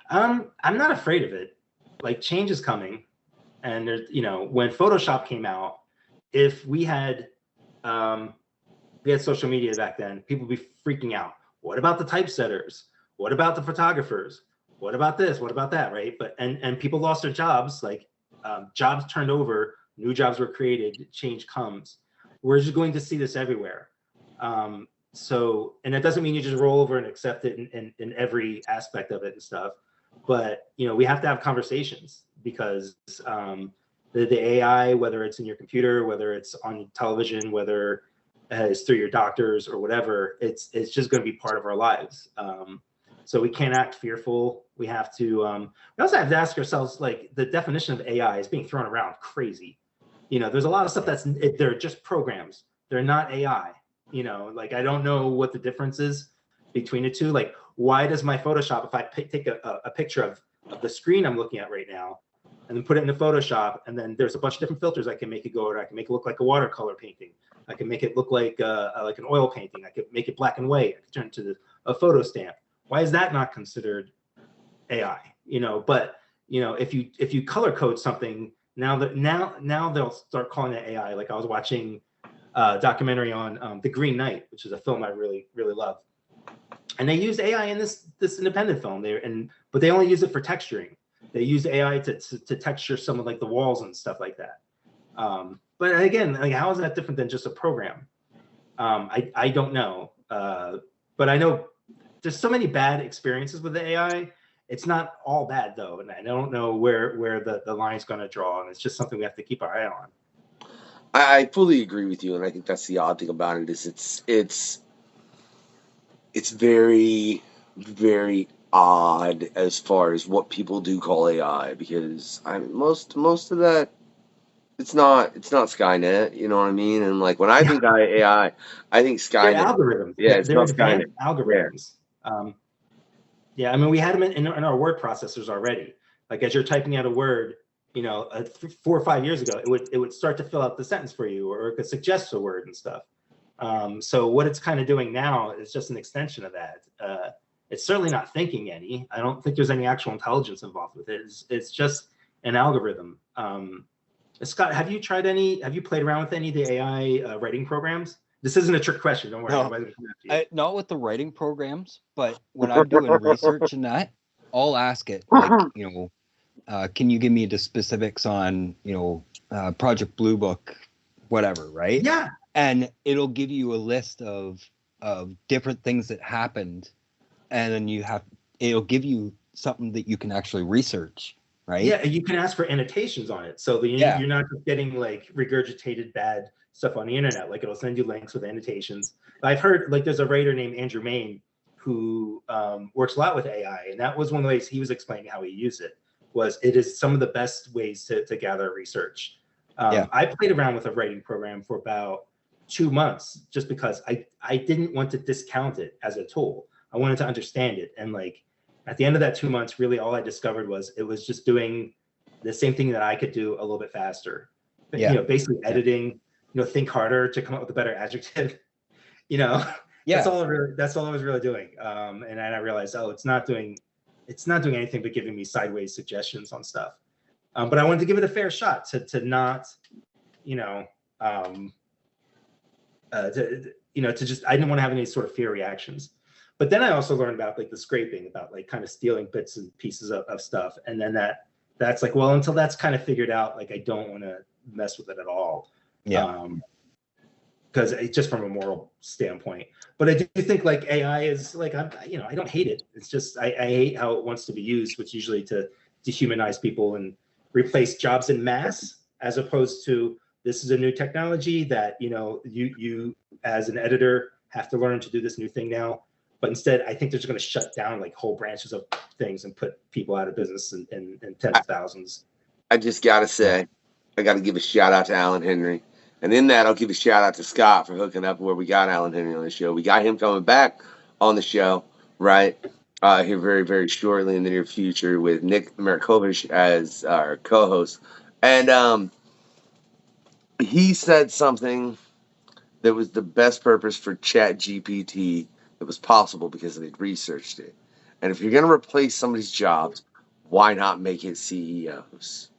I'm not afraid of it. Like, change is coming. And there's, when Photoshop came out, if we had social media back then, people would be freaking out. What about the typesetters? What about the photographers? What about this? What about that? Right. But and people lost their jobs. Like, jobs turned over, new jobs were created, change comes. We're just going to see this everywhere. So, and that doesn't mean you just roll over and accept it in every aspect of it and stuff. But, we have to have conversations, because the AI, whether it's in your computer, whether it's on television, whether it's through your doctors or whatever, it's just going to be part of our lives. So we can't act fearful. We have to, we also have to ask ourselves, like, the definition of AI is being thrown around crazy. There's a lot of stuff they're just programs. They're not AI. Like, I don't know what the difference is between the two. Like, why does my Photoshop, if I take a picture of the screen I'm looking at right now, and then put it into Photoshop, and then there's a bunch of different filters I can make it go, or I can make it look like a watercolor painting. I can make it look like an oil painting. I could make it black and white. I could turn it to a photo stamp. Why is that not considered AI? But if you color code something, now they'll start calling it AI. Like, I was watching a documentary on The Green Knight, which is a film I really, really love. And they used AI in this independent film there, but they only use it for texturing. They use AI to texture some of, like, the walls and stuff like that. But again, like, how is that different than just a program? I don't know. But I know there's so many bad experiences with the AI. It's not all bad, though, and I don't know where the line's going to draw, and it's just something we have to keep our eye on. I fully agree with you, and I think that's the odd thing about it is it's very, very odd as far as what people do call AI, because most of that, it's not Skynet, you know what I mean? And, like, when I think AI, I think Skynet. They're algorithms. Yeah, it's they're not Skynet. Algorithms. Yeah, I mean, we had them in our word processors already. Like, as you're typing out a word, 4 or 5 years ago, it would start to fill out the sentence for you, or it could suggest a word and stuff. So what it's kind of doing now is just an extension of that. It's certainly not thinking any. I don't think there's any actual intelligence involved with it. It's just an algorithm. Scott, have you played around with any of the AI writing programs? This isn't a trick question. Don't worry. No, not with the writing programs, but when I'm doing research and that, I'll ask it, like, can you give me the specifics on, Project Blue Book, whatever, right? Yeah. And it'll give you a list of different things that happened, and then it'll give you something that you can actually research, right? Yeah, and you can ask for annotations on it, so that you're not just getting, like, regurgitated bad stuff on the internet. Like, it'll send you links with annotations. I've heard, like, there's a writer named Andrew Main who works a lot with AI, and that was one of the ways he was explaining how he used it. It is some of the best ways to gather research. I played around with a writing program for about 2 months, just because I didn't want to discount it as a tool. I wanted to understand it. And, like, at the end of that 2 months, really all I discovered was it was just doing the same thing that I could do a little bit faster. Basically editing, think harder to come up with a better adjective. That's all I was really doing. And then I realized, it's not doing anything but giving me sideways suggestions on stuff. But I wanted to give it a fair shot to not, to just, I didn't want to have any sort of fear reactions. But then I also learned about, like, the scraping, about, like, kind of stealing bits and pieces of stuff. And then that's like, well, until that's kind of figured out, like, I don't want to mess with it at all. Yeah. Because just from a moral standpoint. But I do think, like, AI is, like, I don't hate it. It's just, I hate how it wants to be used, which usually to dehumanize people and replace jobs in mass, as opposed to, this is a new technology that, you as an editor have to learn to do this new thing now. But instead, I think they're just going to shut down, like, whole branches of things and put people out of business in tens of thousands. I just got to say, I got to give a shout out to Alan Henry. And in that, I'll give a shout out to Scott for hooking up where we got Alan Henry on the show. We got him coming back on the show. right? Here very, very shortly in the near future with Nick Markovich as our co-host. And he said something that was the best purpose for Chat GPT that was possible because they'd researched it. And if you're going to replace somebody's jobs, why not make it CEOs?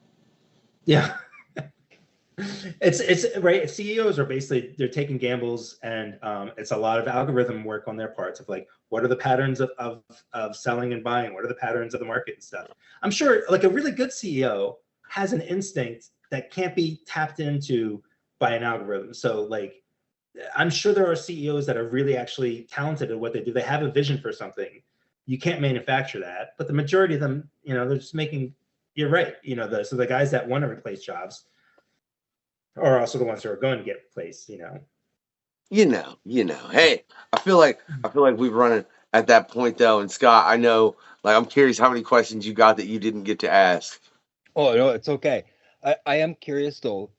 Yeah. It's right. CEOs are basically, they're taking gambles, and it's a lot of algorithm work on their parts of like, what are the patterns of selling and buying? What are the patterns of the market and stuff? I'm sure like a really good CEO has an instinct that can't be tapped into by an algorithm. So like, I'm sure there are CEOs that are really actually talented at what they do. They have a vision for something. You can't manufacture that, but the majority of them, they're just making. You're right. So the guys that want to replace jobs are also the ones who are going to get replaced. Hey, I feel like we've run at that point though. And Scott, I know, like, I'm curious how many questions you got that you didn't get to ask. Oh no, it's okay. I am curious though,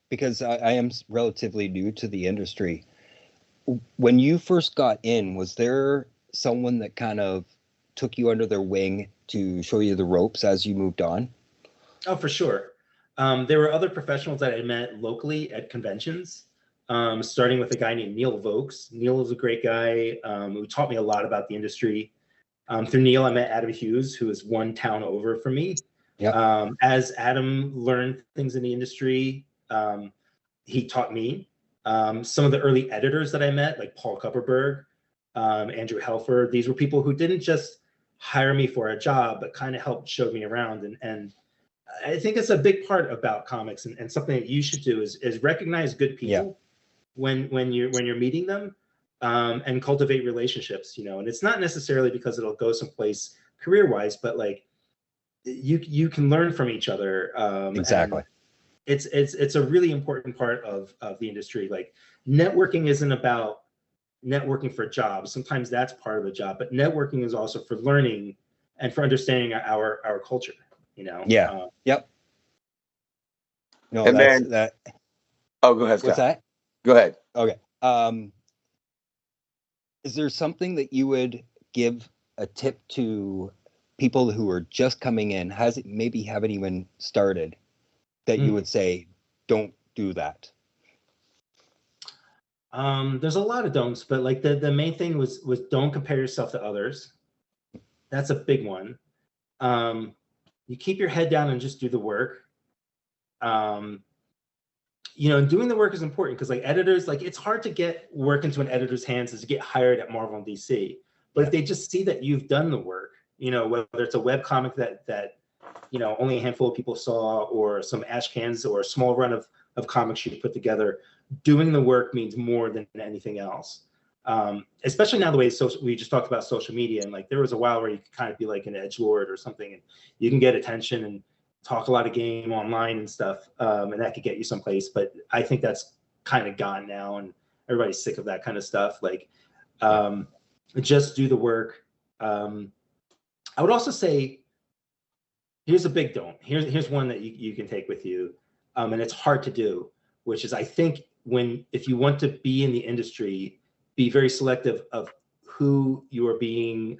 because I am relatively new to the industry. When you first got in, was there someone that kind of took you under their wing to show you the ropes as you moved on? Oh, for sure. There were other professionals that I met locally at conventions, starting with a guy named Neil Vokes. Neil is a great guy who taught me a lot about the industry. Through Neil, I met Adam Hughes, who is one town over from me. Yep. As Adam learned things in the industry, he taught me. Some of the early editors that I met, like Paul Kupperberg, Andrew Helfer, these were people who didn't just hire me for a job, but kind of helped show me around. And I think it's a big part about comics, and something that you should do is recognize good people when you're meeting them, and cultivate relationships. And it's not necessarily because it'll go someplace career-wise, but like you can learn from each other. Exactly. It's a really important part of the industry. Like, networking isn't about networking for jobs. Sometimes that's part of the job, but networking is also for learning and for understanding our culture. Yeah. Yep. No, And that's then, that. oh, go ahead, Scott. What's that? Go ahead. Okay. Is there something that you would give a tip to people who are just coming in, maybe haven't even started, that you would say, don't do that? There's a lot of don'ts, but like the main thing was don't compare yourself to others. That's a big one. You keep your head down and just do the work. And doing the work is important because like editors, like it's hard to get work into an editor's hands as to get hired at Marvel and DC. But if they just see that you've done the work, whether it's a web comic that only a handful of people saw, or some ash cans, or a small run of comics you put together, doing the work means more than anything else. Especially now the way we just talked about social media, and like there was a while where you could kind of be like an edgelord or something, and you can get attention and talk a lot of game online and stuff, and that could get you someplace. But I think that's kind of gone now, and everybody's sick of that kind of stuff. Like, just do the work. I would also say, here's a big don't. Here's one that you can take with you, and it's hard to do, which is, I think, if you want to be in the industry, be very selective of who you are being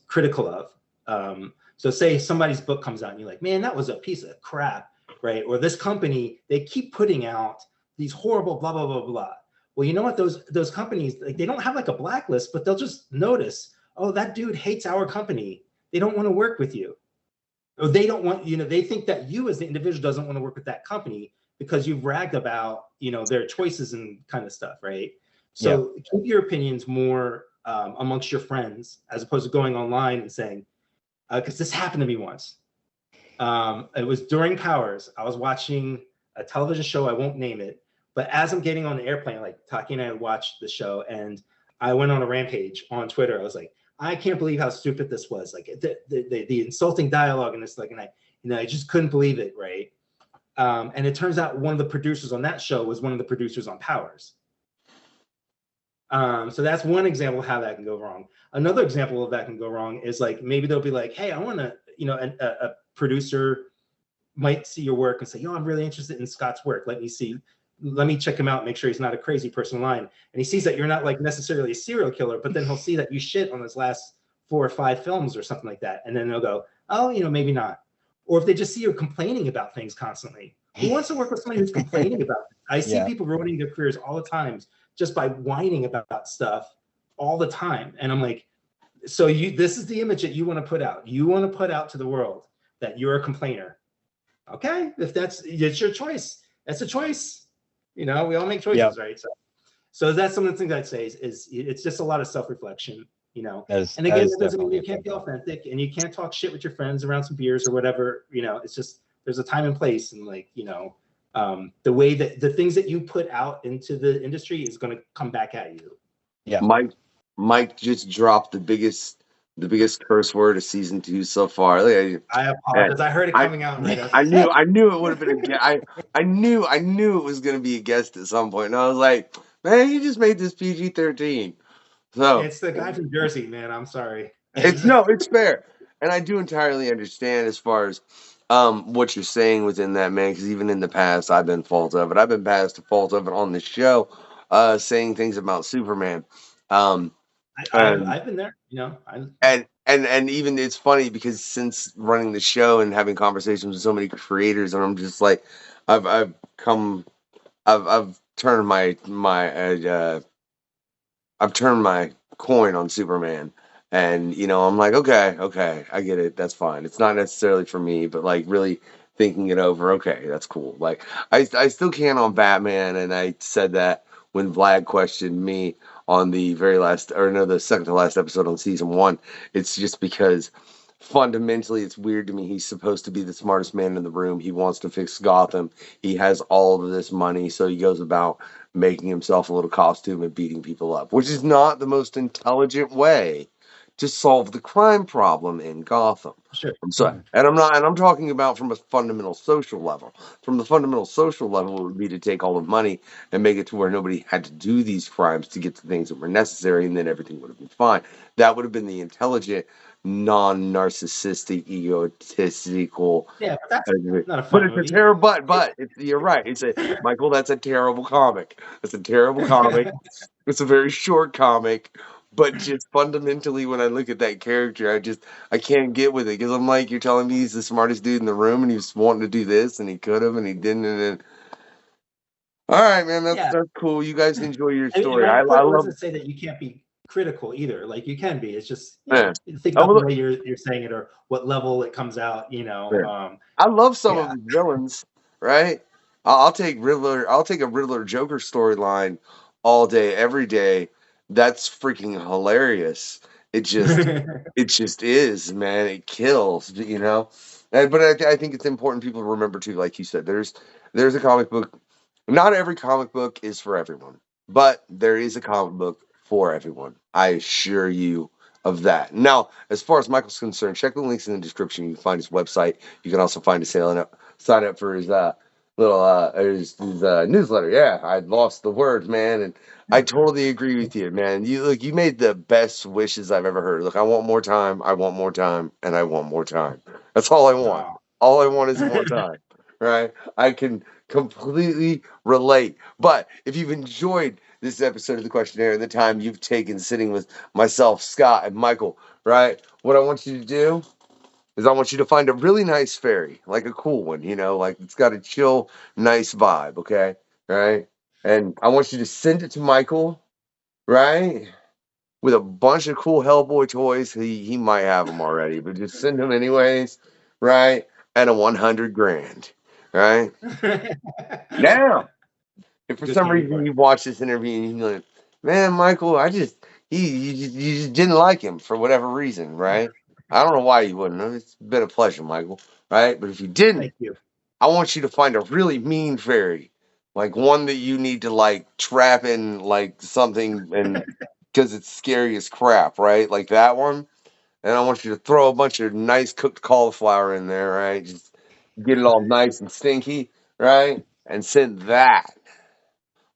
critical of. So say somebody's book comes out and you're like, man, that was a piece of crap, right? Or this company, they keep putting out these horrible blah, blah, blah, blah. Well, you know what? Those companies, like, they don't have like a blacklist, but they'll just notice, oh, that dude hates our company. They don't want to work with you. Or they don't want, they think that you as the individual doesn't want to work with that company because you've bragged about, their choices and kind of stuff, right? So keep your opinions more amongst your friends, as opposed to going online and saying, because this happened to me once. It was during Powers. I was watching a television show. I won't name it. But as I'm getting on the airplane, like Taki and I watched the show, and I went on a rampage on Twitter. I was like, I can't believe how stupid this was. Like the insulting dialogue and this, like, and I just couldn't believe it, right? And it turns out one of the producers on that show was one of the producers on Powers. So that's one example of how that can go wrong. Another example of that can go wrong is like, maybe they'll be like, hey, I want to, a producer might see your work and say, I'm really interested in Scott's work. Let me see let me check him out, make sure he's not a crazy person in line. And he sees that you're not like necessarily a serial killer, but then he'll see that you shit on his last 4 or 5 films or something like that. And then they'll go, oh, maybe not. Or if they just see you complaining about things constantly. Who wants to work with somebody who's complaining about things? I see people ruining their careers all the time just by whining about stuff all the time. And I'm like, so this is the image that you want to put out. You want to put out to the world that you're a complainer. Okay, if it's your choice. That's a choice. We all make choices, right? So that's some of the things I'd say is it's just a lot of self-reflection, and again, that doesn't mean you can't be authentic and you can't talk shit with your friends around some beers or whatever. It's just there's a time and place, and the way that the things that you put out into the industry is going to come back at you. Yeah. Mike just dropped the biggest curse word of season 2 so far. I apologize. I heard it coming out. Right I knew it would have been I knew it was going to be a guest at some point. And I was like, man, you just made this PG-13. So it's the guy from Jersey, man. I'm sorry. It's fair, and I do entirely understand as far as what you're saying within that, man. Because even in the past, I've been fault of it. I've been past the fault of it on the show, saying things about Superman. I've been there, and even it's funny because since running the show and having conversations with so many creators, and I'm just like, I've turned my coin on Superman, and I'm like, okay, I get it, that's fine. It's not necessarily for me, but like really thinking it over, okay, that's cool. Like I still can on Batman, and I said that when Vlad questioned me on the the second to last episode on season 1. It's just because fundamentally it's weird to me. He's supposed to be the smartest man in the room. He wants to fix Gotham. He has all of this money, so he goes about making himself a little costume and beating people up, which is not the most intelligent way to solve the crime problem in Gotham. Sure. And I'm talking about from a fundamental social level. From the fundamental social level, it would be to take all the money and make it to where nobody had to do these crimes to get the things that were necessary, and then everything would have been fine. That would have been the intelligent, non-narcissistic, egotistical. Yeah, but that's not a fun movie. It's a terrible. But you're right. Michael. That's a terrible comic. That's a terrible comic. It's a very short comic. But just fundamentally, when I look at that character, I can't get with it, because I'm like, you're telling me he's the smartest dude in the room, and he was wanting to do this, and he could have, and he didn't, and then. All right, man, that's cool. You guys enjoy your story. I love to say that you can't be critical either. Like you can be. It's just think about the way you're saying it or what level it comes out. I love some of the villains. Right? I'll take Riddler. I'll take a Riddler Joker storyline all day, every day. That's freaking hilarious. It just is, man. It kills, But I think it's important people remember too, like you said, there's a comic book. Not every comic book is for everyone, but there is a comic book for everyone. I assure you of that. Now, as far as Michael's concerned, check the links in the description. You can find his website. You can also find his sign up for his his newsletter. Yeah, I lost the words, man, and I totally agree with you, man. You made the best wishes I've ever heard. Look, I want more time. I want more time, and I want more time. That's all I want. Wow. All I want is more time. Right? I can completely relate. But if you've enjoyed this episode of the Questionnaire and the time you've taken sitting with myself, Scott, and Michael, right? What I want you to do is I want you to find a really nice fairy, like a cool one, like it's got a chill, nice vibe, okay? Right? And I want you to send it to Michael, right? With a bunch of cool Hellboy toys. He might have them already, but just send them anyways, right? And a 100 grand. Right? Now, if for some reason you watch this interview and you're like, man, Michael, you just didn't like him for whatever reason, right? I don't know why you wouldn't. It's been a pleasure, Michael, right? But if you didn't, Thank you. I want you to find a really mean fairy, like one that you need to like trap in like something, and because it's scary as crap, right? Like that one. And I want you to throw a bunch of nice cooked cauliflower in there, right? Just get it all nice and stinky, right? And send that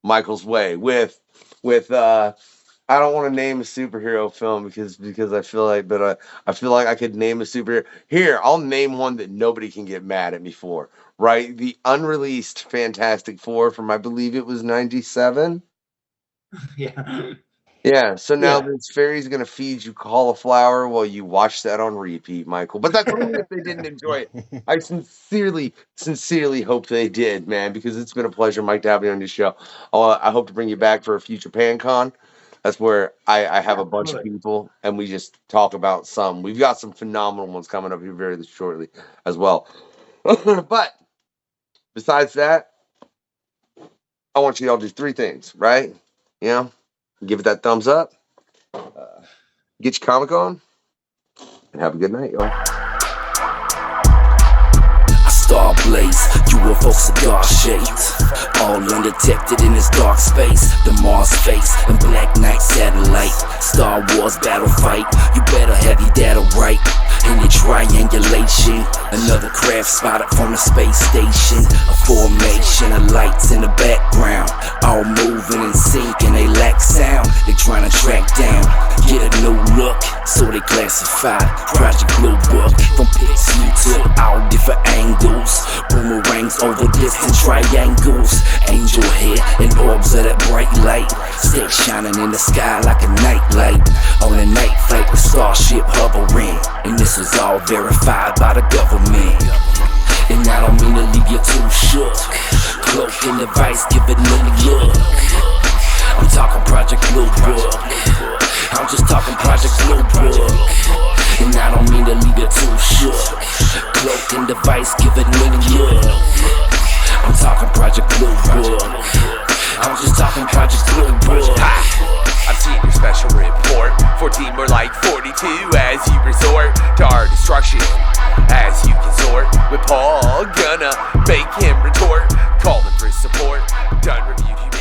Michael's way with I don't want to name a superhero film because I feel like, but I feel like I could name a superhero. Here, I'll name one that nobody can get mad at me for. Right, the unreleased Fantastic Four from I believe it was '97. Yeah. Yeah, so now Yeah. this fairy's gonna feed you cauliflower while you watch that on repeat, Michael. But that's only if they didn't enjoy it. I sincerely hope they did, man, because it's been a pleasure, Mike, to have you on your show. I hope to bring you back for a future PanCon. That's where I have a bunch of Absolutely. people and we just talk about some. We've got some phenomenal ones coming up here very shortly as well. But besides that, I want you all to do three things, right? You know, give it that thumbs up, get your comic on, and have a good night, y'all. Star blaze, UFO cigar shades, all undetected in this dark space. The Mars face and Black Knight satellite, Star Wars battle fight. You better have your data right in your triangulation. Another craft spotted from the space station. A formation of lights in the background, all moving in sync and they lack sound. They trying to track down, get a new look, so they classify Project Blue Book from pixel to all different angles. Boomerangs over distant triangles. Angel hair and orbs of that bright light, stay shining in the sky like a nightlight. On a night flight with Starship hovering, and this is all verified by the government. And I don't mean to leave you too shook. Cloak and device, give it no look. I'm talking Project Blue Book. I'm just talking Project Blue Book. And I don't mean to leave you too shook. Cloak and device, give it no look. I'm talking Project Blue Book. I'm just talking Project Blue Book. I've seen your special report. 14 more like 42 as you resort to our destruction. As you consort with Paul, gonna make him retort. Call him for support. Done reviewed.